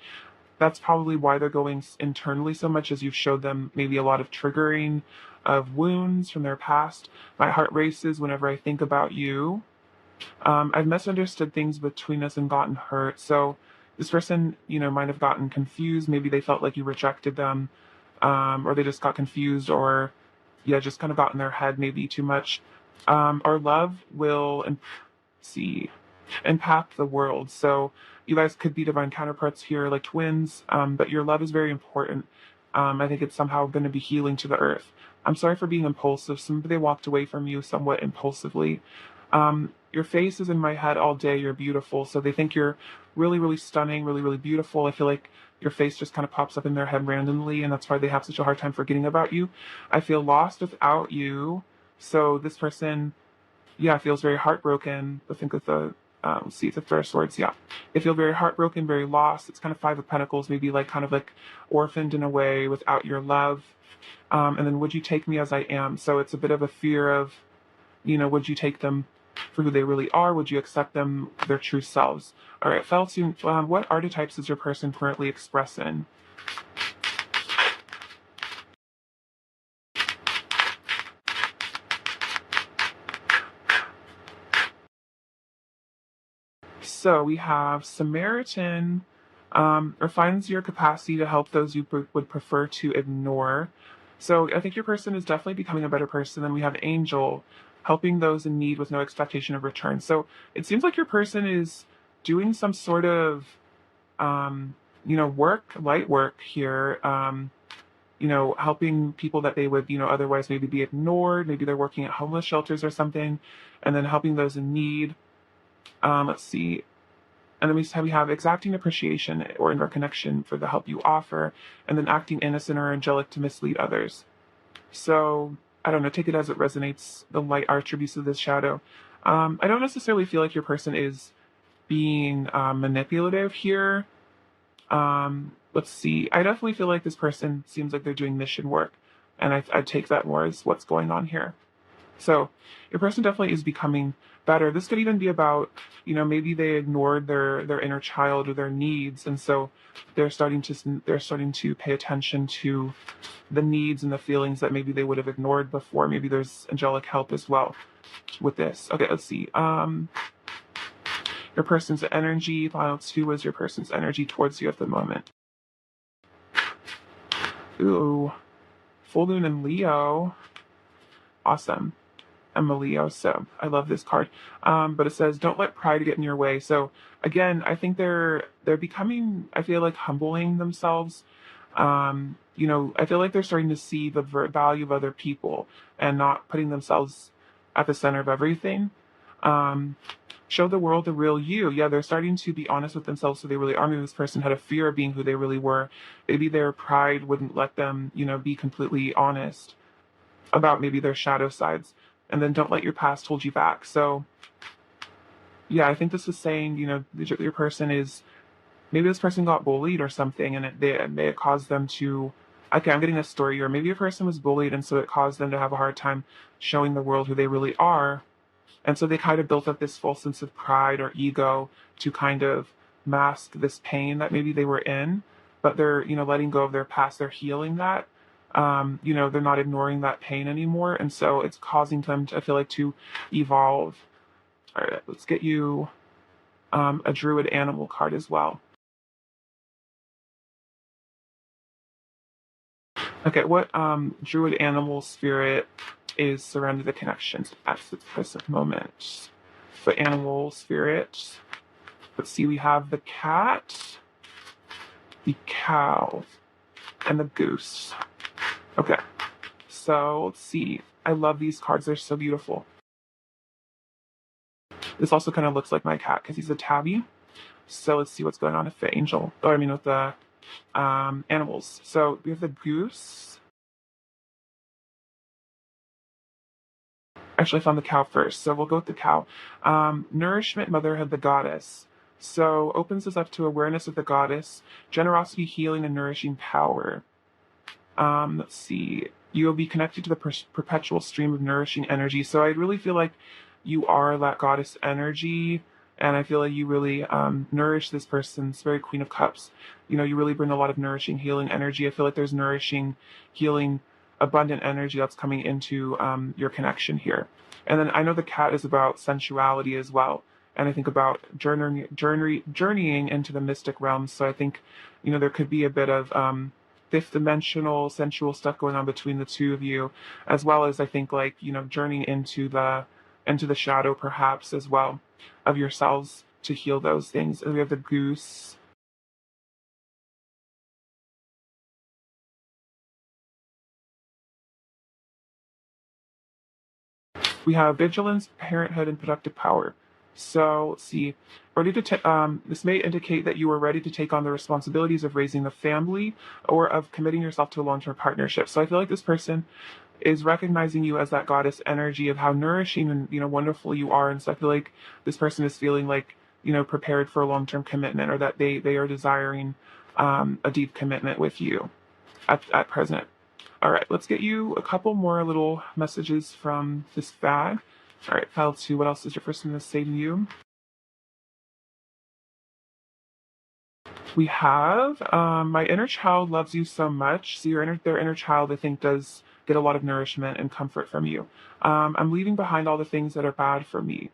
that's probably why they're going internally so much, as you've showed them maybe a lot of triggering of wounds from their past. My heart races whenever I think about you. I've misunderstood things between us and gotten hurt. So this person, might have gotten confused. Maybe they felt like you rejected them, or they just got confused, or yeah, just kind of got in their head maybe too much. Our love will see impact the world. So you guys could be divine counterparts here, like twins, but your love is very important. I think it's somehow going to be healing to the earth. I'm sorry for being impulsive. Somebody walked away from you somewhat impulsively. Your face is in my head all day. You're beautiful. So they think you're really, really stunning, really, really beautiful. I feel like your face just kind of pops up in their head randomly, and that's why they have such a hard time forgetting about you. I feel lost without you. So this person, yeah, feels very heartbroken. I think with the see the Three of Swords, yeah. They feel very heartbroken, very lost. It's kind of Five of Pentacles, maybe like kind of like orphaned in a way without your love. And then would you take me as I am? So it's a bit of a fear of, would you take them for who they really are? Would you accept them for their true selves? All right, Feltune, what archetypes is your person currently expressing? So we have Samaritan, refines your capacity to help those you would prefer to ignore. So I think your person is definitely becoming a better person. Then we have Angel, helping those in need with no expectation of return. So it seems like your person is doing some sort of, light work here. Helping people that they would, otherwise maybe be ignored. Maybe they're working at homeless shelters or something, and then helping those in need. Let's see. And then we have exacting appreciation or interconnection for the help you offer, and then acting innocent or angelic to mislead others. So, I don't know, take it as it resonates, the light attributes of this shadow. I don't necessarily feel like your person is being manipulative here. Let's see. I definitely feel like this person seems like they're doing mission work, and I take that more as what's going on here. So your person definitely is becoming better. This could even be about, maybe they ignored their inner child or their needs, and so they're starting to pay attention to the needs and the feelings that maybe they would have ignored before. Maybe there's angelic help as well with this. Okay, let's see. Your person's energy. File 2 is your person's energy towards you at the moment. Ooh, full moon in Leo. Awesome. I'm a Leo, so I love this card. But it says, "Don't let pride get in your way." So again, I think they're becoming, I feel like, humbling themselves. I feel like they're starting to see the value of other people and not putting themselves at the center of everything. Show the world the real you. Yeah, they're starting to be honest with themselves, so they really are. Maybe this person had a fear of being who they really were. Maybe their pride wouldn't let them, be completely honest about maybe their shadow sides. And then don't let your past hold you back. So yeah, I think this is saying, your person is, maybe this person got bullied or something, and it may have caused them to, okay, I'm getting a story, or maybe a person was bullied, and so it caused them to have a hard time showing the world who they really are. And so they kind of built up this false sense of pride or ego to kind of mask this pain that maybe they were in. but they're, letting go of their past. They're healing that. They're not ignoring that pain anymore. And so it's causing them to, I feel like, to evolve. All right, let's get you a druid animal card as well. Okay, what druid animal spirit is surrounding the connections at the present moment? What animal spirit? Let's see, we have the cat, the cow, and the goose. Okay, so let's see. I love these cards. They're so beautiful. This also kind of looks like my cat because he's a tabby. So let's see what's going on with the angel, or I mean with the animals. So we have the goose. Actually, I found the cow first, so we'll go with the cow. Nourishment, motherhood, the goddess. So opens us up to awareness of the goddess, generosity, healing, and nourishing power. Let's see. You will be connected to the perpetual stream of nourishing energy. So I really feel like you are that goddess energy, and I feel like you really nourish this person's very Queen of Cups. You really bring a lot of nourishing, healing energy. I feel like there's nourishing, healing, abundant energy that's coming into your connection here. And then I know the cat is about sensuality as well. And I think about journeying into the mystic realms. So I think, there could be a bit of fifth dimensional sensual stuff going on between the two of you, as well as I think like, journeying into the shadow perhaps as well of yourselves to heal those things. And we have the goose. We have vigilance, parenthood, and productive power. So let's see, ready to this may indicate that you are ready to take on the responsibilities of raising a family or of committing yourself to a long-term partnership. So I feel like this person is recognizing you as that goddess energy of how nourishing and wonderful you are. And so I feel like this person is feeling like prepared for a long-term commitment, or that they are desiring a deep commitment with you at present. All right, let's get you a couple more little messages from this bag. All right, pile 2, what else is your person going to say to you? We have my inner child loves you so much. So their inner child, I think, does get a lot of nourishment and comfort from you. I'm leaving behind all the things that are bad for me.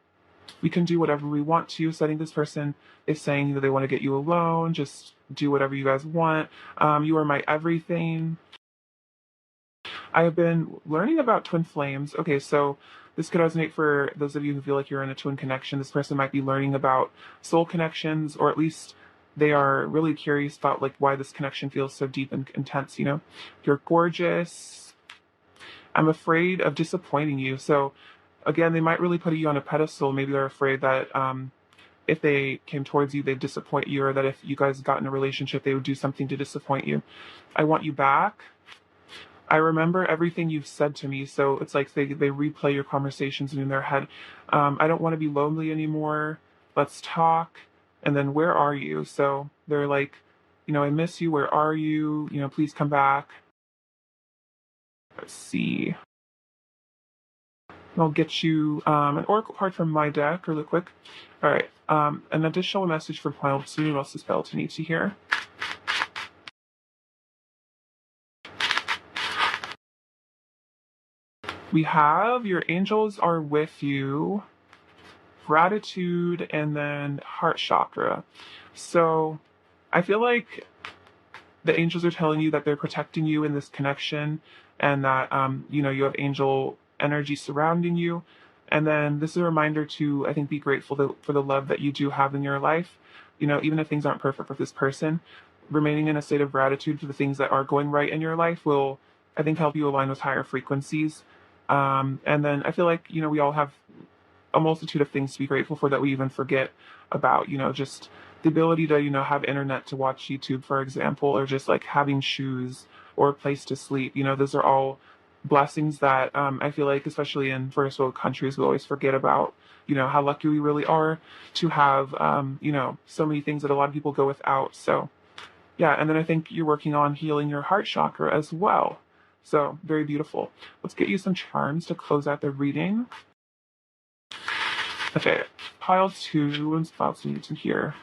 We can do whatever we want to. So I think this person is saying that they want to get you alone. Just do whatever you guys want. You are my everything. I have been learning about twin flames. Okay, so this could resonate for those of you who feel like you're in a twin connection. This person might be learning about soul connections, or at least they are really curious about like why this connection feels so deep and intense. You're gorgeous. I'm afraid of disappointing you. So again, they might really put you on a pedestal. Maybe they're afraid that if they came towards you, they'd disappoint you, or that if you guys got in a relationship, they would do something to disappoint you. I want you back. I remember everything you've said to me, so it's like they replay your conversations in their head. I don't want to be lonely anymore. Let's talk. And then, where are you? So they're like, I miss you. Where are you? Please come back. Let's see. I'll get you an oracle card from my deck really quick. All right. An additional message from pile 2. What else is pile 2 need to hear? We have your angels are with you, gratitude, and then heart chakra. So I feel like the angels are telling you that they're protecting you in this connection, and that you have angel energy surrounding you. And then this is a reminder to, I think, be grateful for the love that you do have in your life. Even if things aren't perfect with this person, remaining in a state of gratitude for the things that are going right in your life will, I think, help you align with higher frequencies. And then I feel like, we all have a multitude of things to be grateful for that we even forget about, just the ability to, have internet to watch YouTube, for example, or just like having shoes or a place to sleep. Those are all blessings that I feel like, especially in first world countries, we always forget about, how lucky we really are to have, so many things that a lot of people go without. So, yeah. And then I think you're working on healing your heart chakra as well. So, very beautiful. Let's get you some charms to close out the reading. Okay, pile 2 and pile 2 needs in here.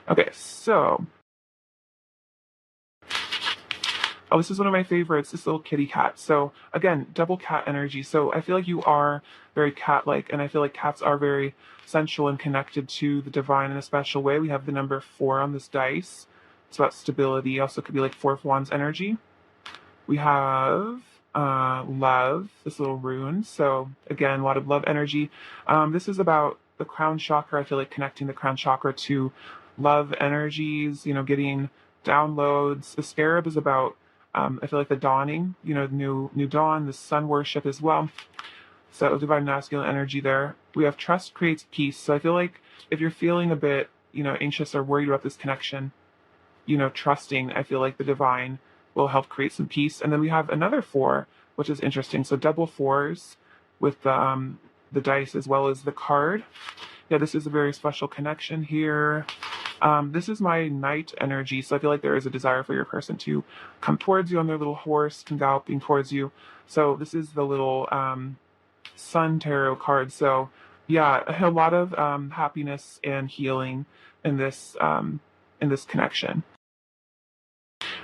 Okay, so oh, this is one of my favorites, this little kitty cat. So again, double cat energy. So I feel like you are very cat-like, and I feel like cats are very sensual and connected to the divine in a special way. We have the number 4 on this dice. It's about stability. Also could be like 4 of Wands energy. We have love, this little rune. So again, a lot of love energy. This is about the crown chakra. I feel like connecting the crown chakra to love energies, getting downloads. The scarab is about, I feel like the dawning, new dawn, the sun worship as well. So divine masculine energy there. We have trust creates peace. So I feel like if you're feeling a bit, anxious or worried about this connection, trusting, I feel like the divine will help create some peace. And then we have another 4, which is interesting. So double 4s with the dice as well as the card. Yeah, this is a very special connection here. This is my knight energy. So I feel like there is a desire for your person to come towards you on their little horse, come galloping towards you. So this is the little sun tarot card. So yeah, a lot of happiness and healing in this connection.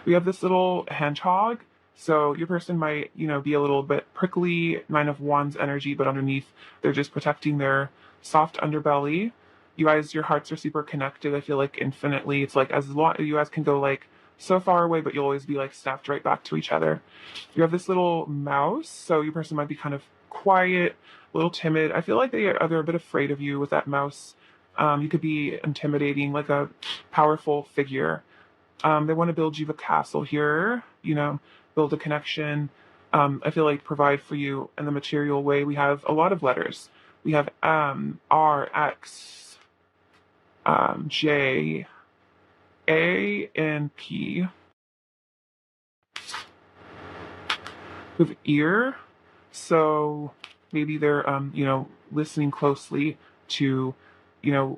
We have this little hedgehog. So your person might, be a little bit prickly, 9 of Wands energy, but underneath they're just protecting their soft underbelly. You guys, your hearts are super connected. I feel like infinitely. It's like as long you guys can go like so far away, but you'll always be like snapped right back to each other. You have this little mouse. So your person might be kind of quiet, a little timid. I feel like they're a bit afraid of you with that mouse. You could be intimidating, like a powerful figure. They want to build you a castle here, build a connection. I feel like provide for you in the material way. We have a lot of letters. We have M, R, X, J, A, and P. We have ear. So maybe they're, listening closely to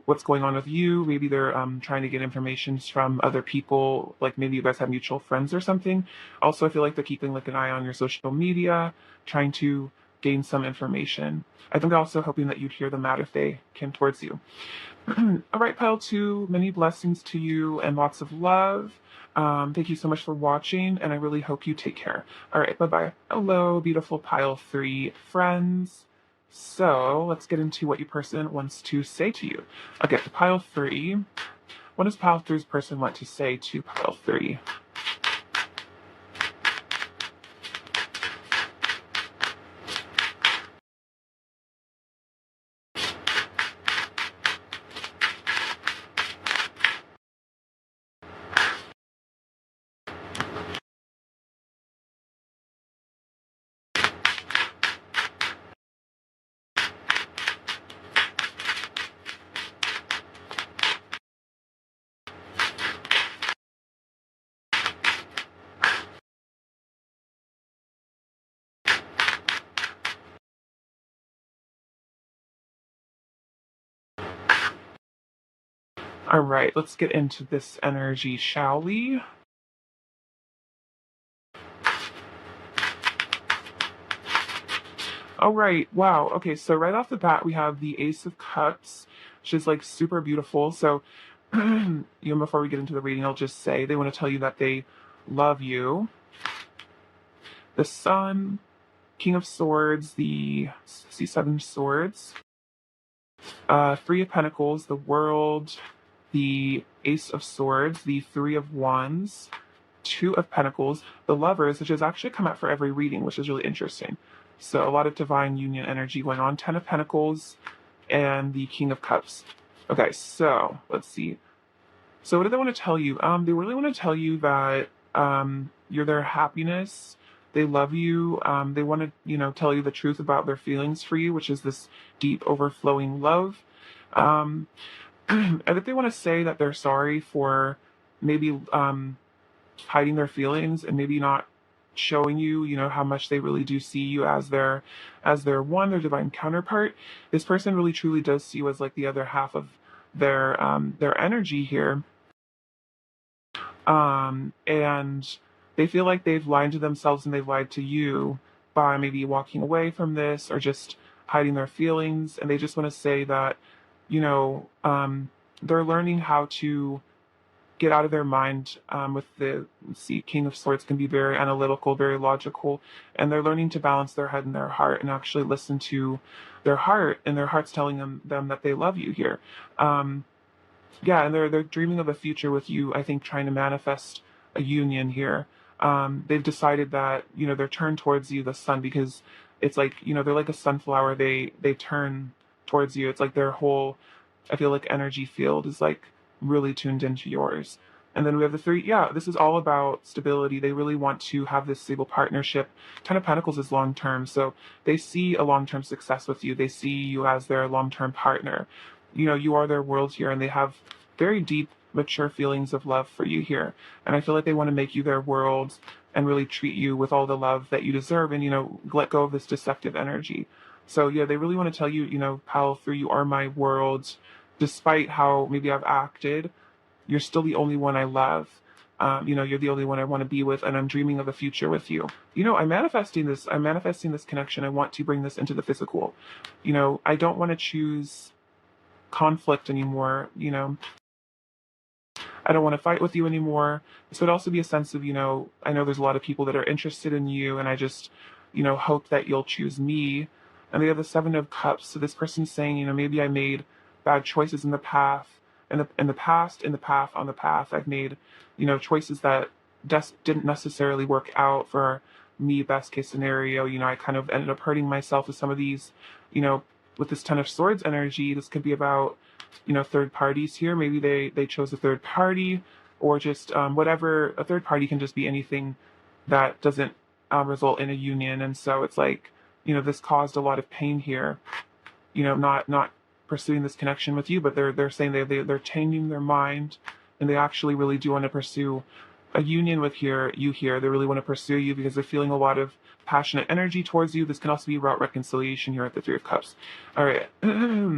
what's going on with you. Maybe they're trying to get information from other people, like maybe you guys have mutual friends or something. Also, I feel like they're keeping like an eye on your social media, trying to gain some information. I think also hoping that you'd hear them out if they came towards you. All right, pile 2, many blessings to you and lots of love. Thank you so much for watching, and I really hope you take care. All right, bye-bye. Hello, beautiful pile 3 friends. So let's get into what your person wants to say to you. Okay, pile 3. What does pile 3's person want to say to pile 3? All right, let's get into this energy, shall we? All right, wow. Okay, so right off the bat, we have the Ace of Cups, which is like super beautiful. So, before we get into the reading, I'll just say they want to tell you that they love you. The Sun, King of Swords, the 7 Swords, 3 of Pentacles, the World, the Ace of Swords, the 3 of Wands, 2 of Pentacles, the Lovers, which has actually come out for every reading, which is really interesting. So a lot of divine union energy going on, 10 of Pentacles, and the King of Cups. Okay, so let's see. So what do they want to tell you? They really want to tell you that you're their happiness. They love you. They want to, tell you the truth about their feelings for you, which is this deep, overflowing love. And if they want to say that they're sorry for maybe hiding their feelings and maybe not showing you, how much they really do see you as their their divine counterpart. This person really truly does see you as like the other half of their energy here. And they feel like they've lied to themselves and they've lied to you by maybe walking away from this or just hiding their feelings. And they just want to say that, they're learning how to get out of their mind. With the, let's see, King of Swords can be very analytical, very logical, and they're learning to balance their head and their heart and actually listen to their heart, and their heart's telling them that they love you here. Um, yeah, and they're dreaming of a future with you. I think trying to manifest a union here. They've decided that they're turned towards you, the sun, because it's like they're like a sunflower. They turn towards you. It's like their whole, I feel like, energy field is like really tuned into yours. And then we have the three. Yeah, this is all about stability. They really want to have this stable partnership. Ten of Pentacles is long term, so they see a long term success with you. They see you as their long term partner. You are their world here, and they have very deep, mature feelings of love for you here. And I feel like they want to make you their world and really treat you with all the love that you deserve, and let go of this deceptive energy. So yeah, they really want to tell you, Pal, through you are my world. Despite how maybe I've acted, you're still the only one I love. You're the only one I want to be with, and I'm dreaming of a future with you. I'm manifesting this. I'm manifesting this connection. I want to bring this into the physical. I don't want to choose conflict anymore. I don't want to fight with you anymore. This would also be a sense of, I know there's a lot of people that are interested in you, and I just, hope that you'll choose me. And they have the Seven of Cups. So this person's saying, maybe I made bad choices in the path, in the past, in the path, on the path. I've made, choices that didn't necessarily work out for me, best case scenario. I kind of ended up hurting myself with some of these, with this Ten of Swords energy. This could be about third parties here. Maybe they chose a third party, or just whatever. A third party can just be anything that doesn't result in a union. And so it's like, this caused a lot of pain here. Not pursuing this connection with you, but they're saying they're changing their mind, and they actually really do want to pursue a union with you here. They really want to pursue you because they're feeling a lot of passionate energy towards you. This can also be about reconciliation here at the Three of Cups. All right,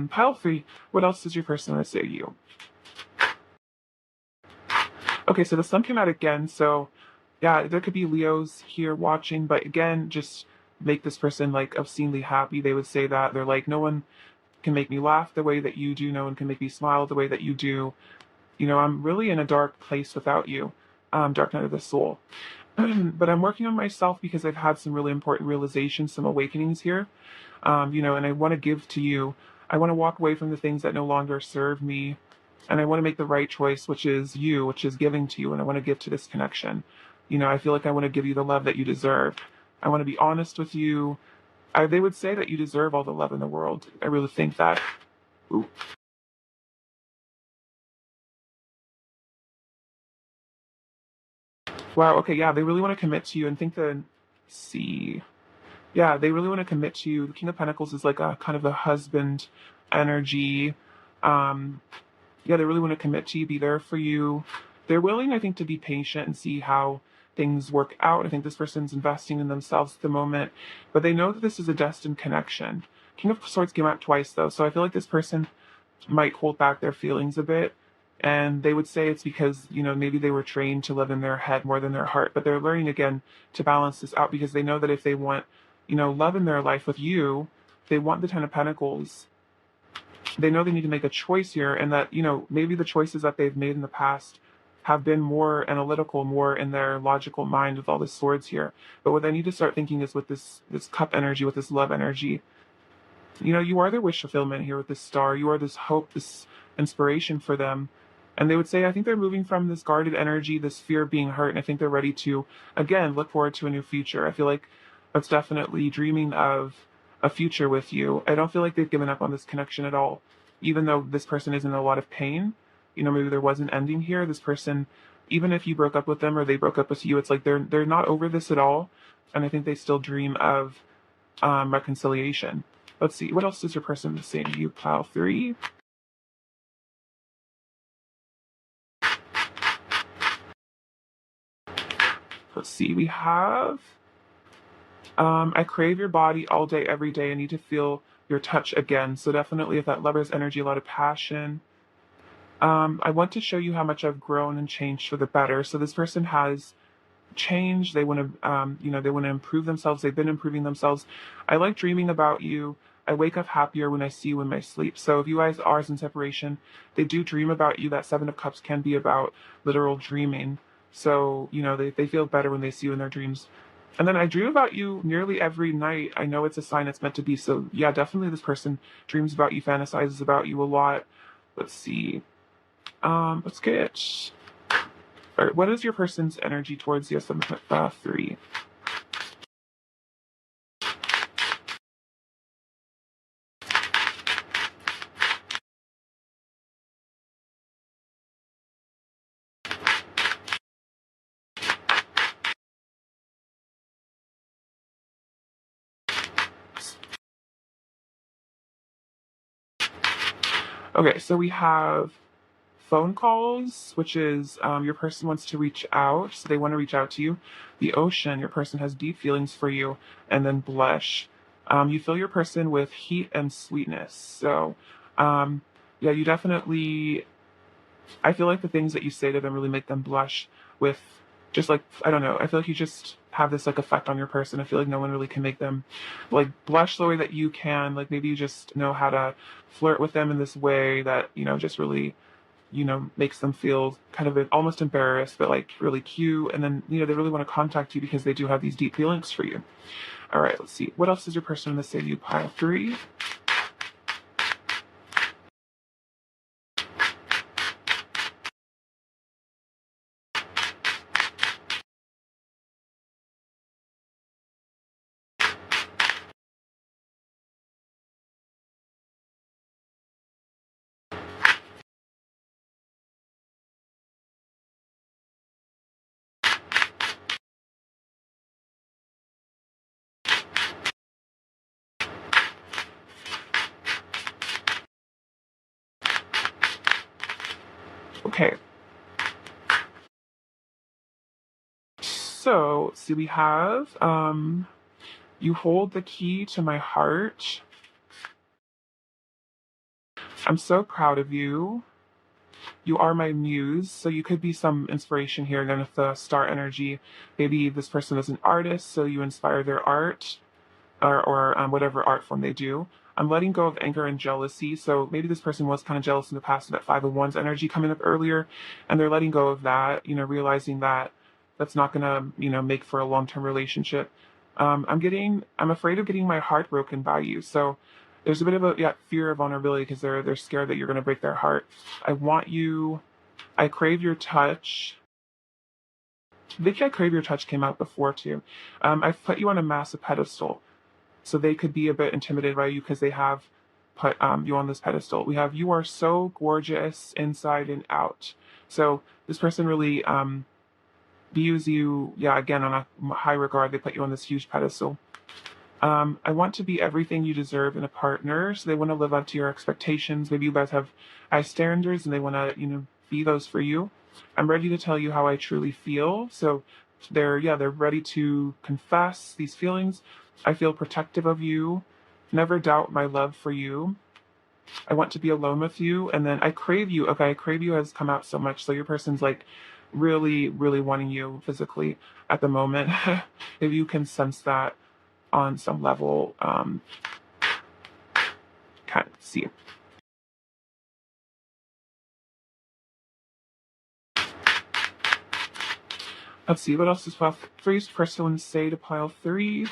pile 3. What else does your person want to say to you? Okay, so the sun came out again. So yeah, there could be Leos here watching, but again, just make this person like obscenely happy. They would say that they're like, no one can make me laugh the way that you do. No one can make me smile the way that you do. I'm really in a dark place without you. Dark night of the soul. But I'm working on myself because I've had some really important realizations, some awakenings here. And I want to give to you. I want to walk away from the things that no longer serve me. And I want to make the right choice, which is you, which is giving to you. And I want to give to this connection. I feel like I want to give you the love that you deserve. I want to be honest with you. They would say that you deserve all the love in the world. I really think that. Ooh. Wow, okay, yeah, they really want to commit to you, and think that, see. Yeah, they really want to commit to you. The King of Pentacles is like a kind of a husband energy. Um, yeah, they really want to commit to you, be there for you. They're willing, I think, to be patient and see how things work out. I think this person's investing in themselves at the moment, but they know that this is a destined connection. King of Swords came out twice, though, so I feel like this person might hold back their feelings a bit. And they would say it's because, maybe they were trained to live in their head more than their heart, but they're learning again to balance this out because they know that if they want, love in their life with you, they want the Ten of Pentacles. They know they need to make a choice here, and that, maybe the choices that they've made in the past have been more analytical, more in their logical mind with all the swords here. But what they need to start thinking is with this cup energy, with this love energy. You are their wish fulfillment here with this star. You are this hope, this inspiration for them. And they would say, I think they're moving from this guarded energy, this fear of being hurt, and I think they're ready to, again, look forward to a new future. I feel like that's definitely dreaming of a future with you. I don't feel like they've given up on this connection at all. Even though this person is in a lot of pain, maybe there was an ending here. This person, even if you broke up with them or they broke up with you, it's like they're not over this at all. And I think they still dream of reconciliation. Let's see, what else does your person say to you, pile 3? Let's see, we have, I crave your body all day, every day. I need to feel your touch again. So definitely with that lover's energy, a lot of passion. I want to show you how much I've grown and changed for the better. So this person has changed. They want to, they want to improve themselves. They've been improving themselves. I like dreaming about you. I wake up happier when I see you in my sleep. So if you guys are in separation, they do dream about you. That Seven of Cups can be about literal dreaming. So, they feel better when they see you in their dreams. And then I dream about you nearly every night. I know it's a sign it's meant to be. So yeah, definitely this person dreams about you, fantasizes about you a lot. Let's see. Let's get. All right, what is your person's energy towards the SM3? Okay, so we have phone calls, which is your person wants to reach out, so they want to reach out to you. The ocean, your person has deep feelings for you, and then blush. You fill your person with heat and sweetness. So, yeah, you definitely. I feel like the things that you say to them really make them blush with just like, I don't know. I feel like you just have this like effect on your person. I feel like no one really can make them like blush the way that you can. Like maybe you just know how to flirt with them in this way that, just really makes them feel kind of almost embarrassed, but like really cute. And then, they really want to contact you because they do have these deep feelings for you. All right, let's see. What else does your person want to say to you? Pile 3. Okay. So, see, we have you hold the key to my heart. I'm so proud of you. You are my muse, so you could be some inspiration here. Then with the star energy, maybe this person is an artist, so you inspire their art or whatever art form they do. I'm letting go of anger and jealousy. So maybe this person was kind of jealous in the past of that Five of Wands energy coming up earlier, and they're letting go of that, realizing that that's not going to, make for a long-term relationship. I'm afraid of getting my heart broken by you. So there's a bit of a fear of vulnerability because they're scared that you're going to break their heart. I want you. I crave your touch. Vicky, I crave your touch came out before too. I've put you on a massive pedestal. So they could be a bit intimidated by you because they have put you on this pedestal. We have you are so gorgeous inside and out. So this person really views you, again, on a high regard. They put you on this huge pedestal. I want to be everything you deserve in a partner. So they want to live up to your expectations. Maybe you guys have high standards and they want to, be those for you. I'm ready to tell you how I truly feel. So they're ready to confess these feelings. I feel protective of you. Never doubt my love for you. I want to be alone with you. And then I crave you. Okay, I crave you has come out so much. So your person's like really, really wanting you physically at the moment. If you can sense that on some level, can't see. Let's see, what else is pile 3's person say to pile 3?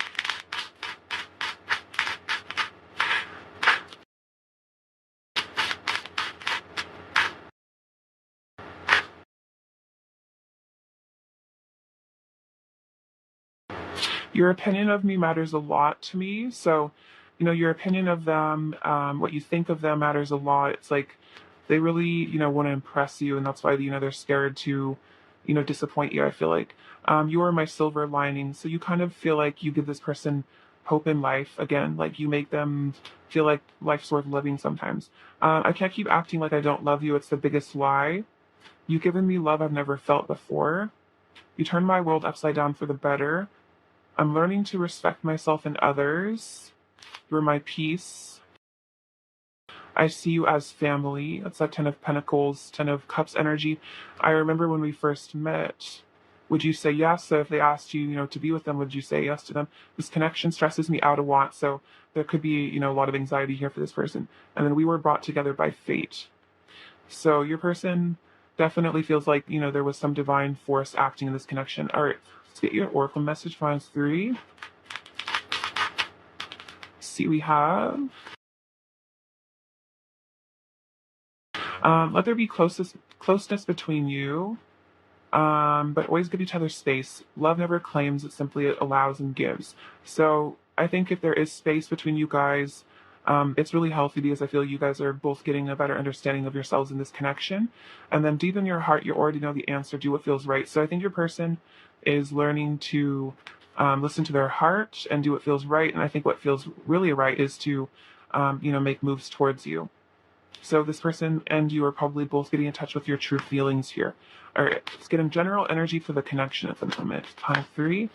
Your opinion of me matters a lot to me. So, your opinion of them, what you think of them matters a lot. It's like they really, want to impress you, and that's why, they're scared to, disappoint you. I feel like you are my silver lining. So you kind of feel like you give this person hope in life again. Like you make them feel like life's worth living sometimes. I can't keep acting like I don't love you. It's the biggest lie. You've given me love I've never felt before. You turn my world upside down for the better. I'm learning to respect myself and others. You're my peace. I see you as family. That's that Ten of Pentacles, Ten of Cups energy. I remember when we first met, would you say yes? So if they asked you, to be with them, would you say yes to them? This connection stresses me out a lot. So there could be, a lot of anxiety here for this person. And then we were brought together by fate. So your person definitely feels like, there was some divine force acting in this connection. All right, let's get your oracle message for round 3. See, we have let there be closeness between you, but always give each other space. Love never claims, it simply allows and gives. So I think if there is space between you guys, it's really healthy because I feel you guys are both getting a better understanding of yourselves in this connection. And then deep in your heart, you already know the answer, do what feels right. So I think your person is learning to listen to their heart and do what feels right. And I think what feels really right is to, make moves towards you. So this person and you are probably both getting in touch with your true feelings here. All right, let's get in general energy for the connection at the moment. Pile 3.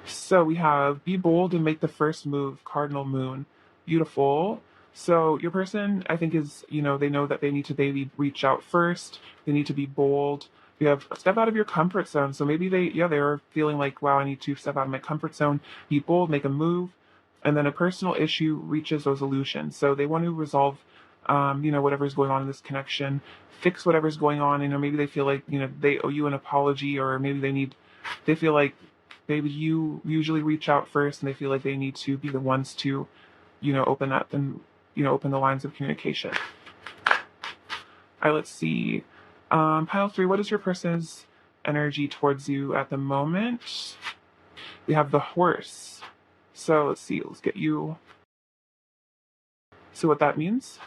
So we have be bold and make the first move, cardinal moon. Beautiful. So your person, I think, is, they know that they need to maybe reach out first. They need to be bold. You have step out of your comfort zone. So maybe they're feeling like, wow, I need to step out of my comfort zone, be bold, make a move. And then a personal issue reaches resolution. So they want to resolve, whatever's going on in this connection, fix whatever's going on. Maybe they feel like, they owe you an apology, or maybe they feel like maybe you usually reach out first and they feel like they need to be the ones to, open up and, open the lines of communication. All right, let's see. Pile 3, what is your person's energy towards you at the moment? We have the horse. So let's see, let's get you. So what that means?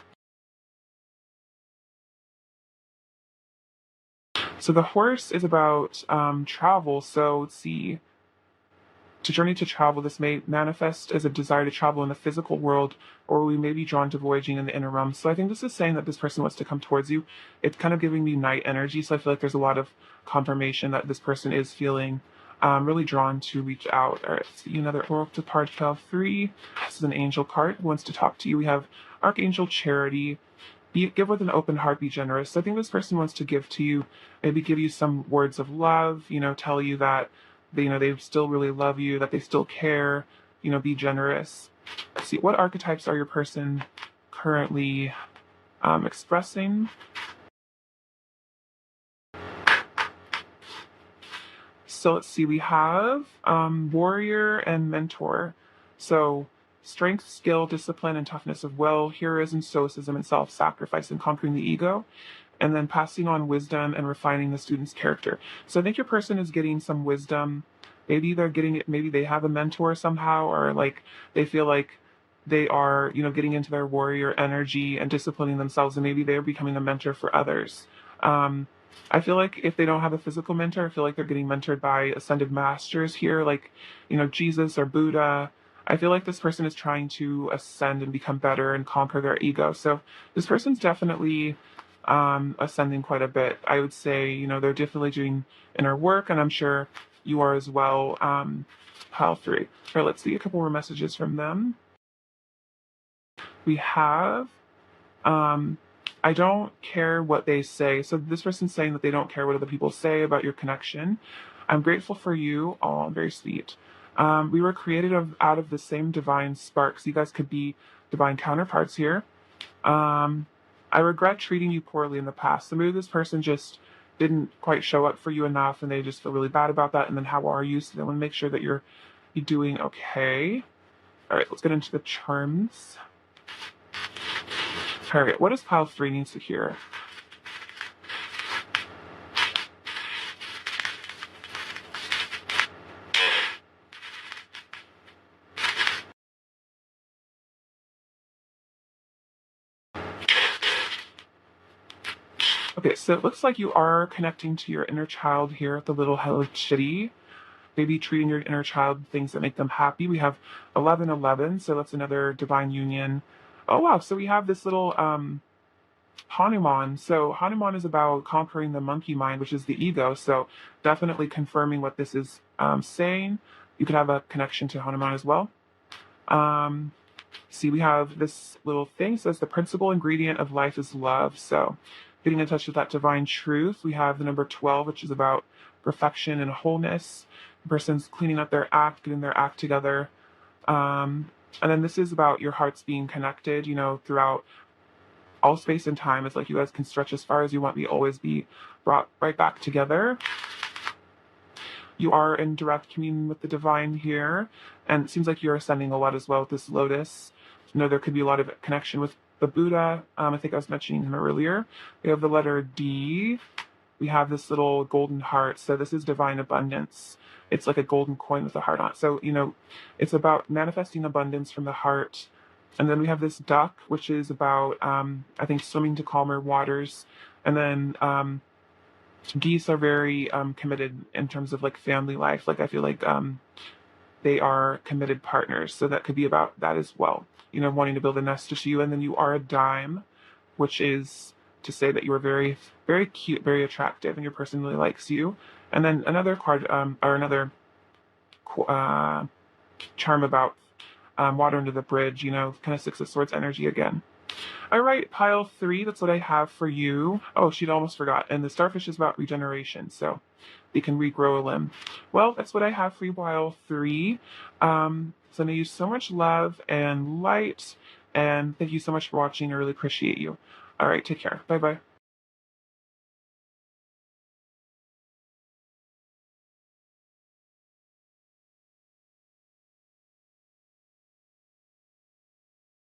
So the horse is about travel. So let's see. To journey to travel, this may manifest as a desire to travel in the physical world, or we may be drawn to voyaging in the inner realm. So I think this is saying that this person wants to come towards you. It's kind of giving me night energy, so I feel like there's a lot of confirmation that this person is feeling really drawn to reach out. All right, let's see another oracle card, Pile 3. This is an angel card who wants to talk to you. We have Archangel Charity. Give with an open heart, be generous. So I think this person wants to give to you, maybe give you some words of love, tell you that they still really love you, that they still care, be generous. Let's see, what archetypes are your person currently expressing? So let's see, we have warrior and mentor. So strength, skill, discipline, and toughness of will, heroism, stoicism, and self-sacrifice, and conquering the ego, and then passing on wisdom and refining the student's character. So I think your person is getting some wisdom. Maybe they're getting it, maybe they have a mentor somehow, or like they feel like they are, getting into their warrior energy and disciplining themselves, and maybe they're becoming a mentor for others. I feel like if they don't have a physical mentor, I feel like they're getting mentored by ascended masters here, like, Jesus or Buddha. I feel like this person is trying to ascend and become better and conquer their ego. So this person's definitely ascending quite a bit. I would say, they're definitely doing inner work, and I'm sure you are as well. Pile 3. All right, let's see a couple more messages from them. We have, I don't care what they say. So this person's saying that they don't care what other people say about your connection. I'm grateful for you. Oh, very sweet. We were created out of the same divine spark. So you guys could be divine counterparts here. I regret treating you poorly in the past. So maybe this person just didn't quite show up for you enough and they just feel really bad about that. And then how are you? So they want to make sure that you're doing okay. All right, let's get into the charms. All right, what does Pile 3 need to hear? Okay, so it looks like you are connecting to your inner child here at the little Hello Kitty. Maybe treating your inner child things that make them happy. We have 1111, so that's another divine union. Oh wow, so we have this little Hanuman. So Hanuman is about conquering the monkey mind, which is the ego. So definitely confirming what this is saying. you could have a connection to Hanuman as well. See, we have this little thing that says the principal ingredient of life is love. So getting in touch with that divine truth. We have the number 12, which is about perfection and wholeness. The person's cleaning up their act, getting their act together. And then this is about your hearts being connected, you know, throughout all space and time. It's like you guys can stretch as far as you want, be always be brought right back together. You are in direct communion with the divine here, and it seems like you're ascending a lot as well with this lotus. You know, there could be a lot of connection with the Buddha. I think I was mentioning him earlier. We have the letter D. We have this little golden heart. So this is divine abundance. It's like a golden coin with a heart on it. So, you know, it's about manifesting abundance from the heart. And then we have this duck, which is about, I think, swimming to calmer waters. And then geese are very committed in terms of like family life. Like I feel like they are committed partners. So that could be about that as well. You know, wanting to build a nest to you. And then you are a dime, which is to say that you are very, very cute, very attractive, and your person really likes you. And then another card, or another charm about water under the bridge, you know, kind of Six of Swords energy again. All right, pile 3, that's what I have for you. Oh, she'd almost forgot. And the starfish is about regeneration, so they can regrow a limb. Well, that's what I have for you, pile 3. Sending you so much love and light, and thank you so much for watching. I really appreciate you. All right, take care. Bye-bye.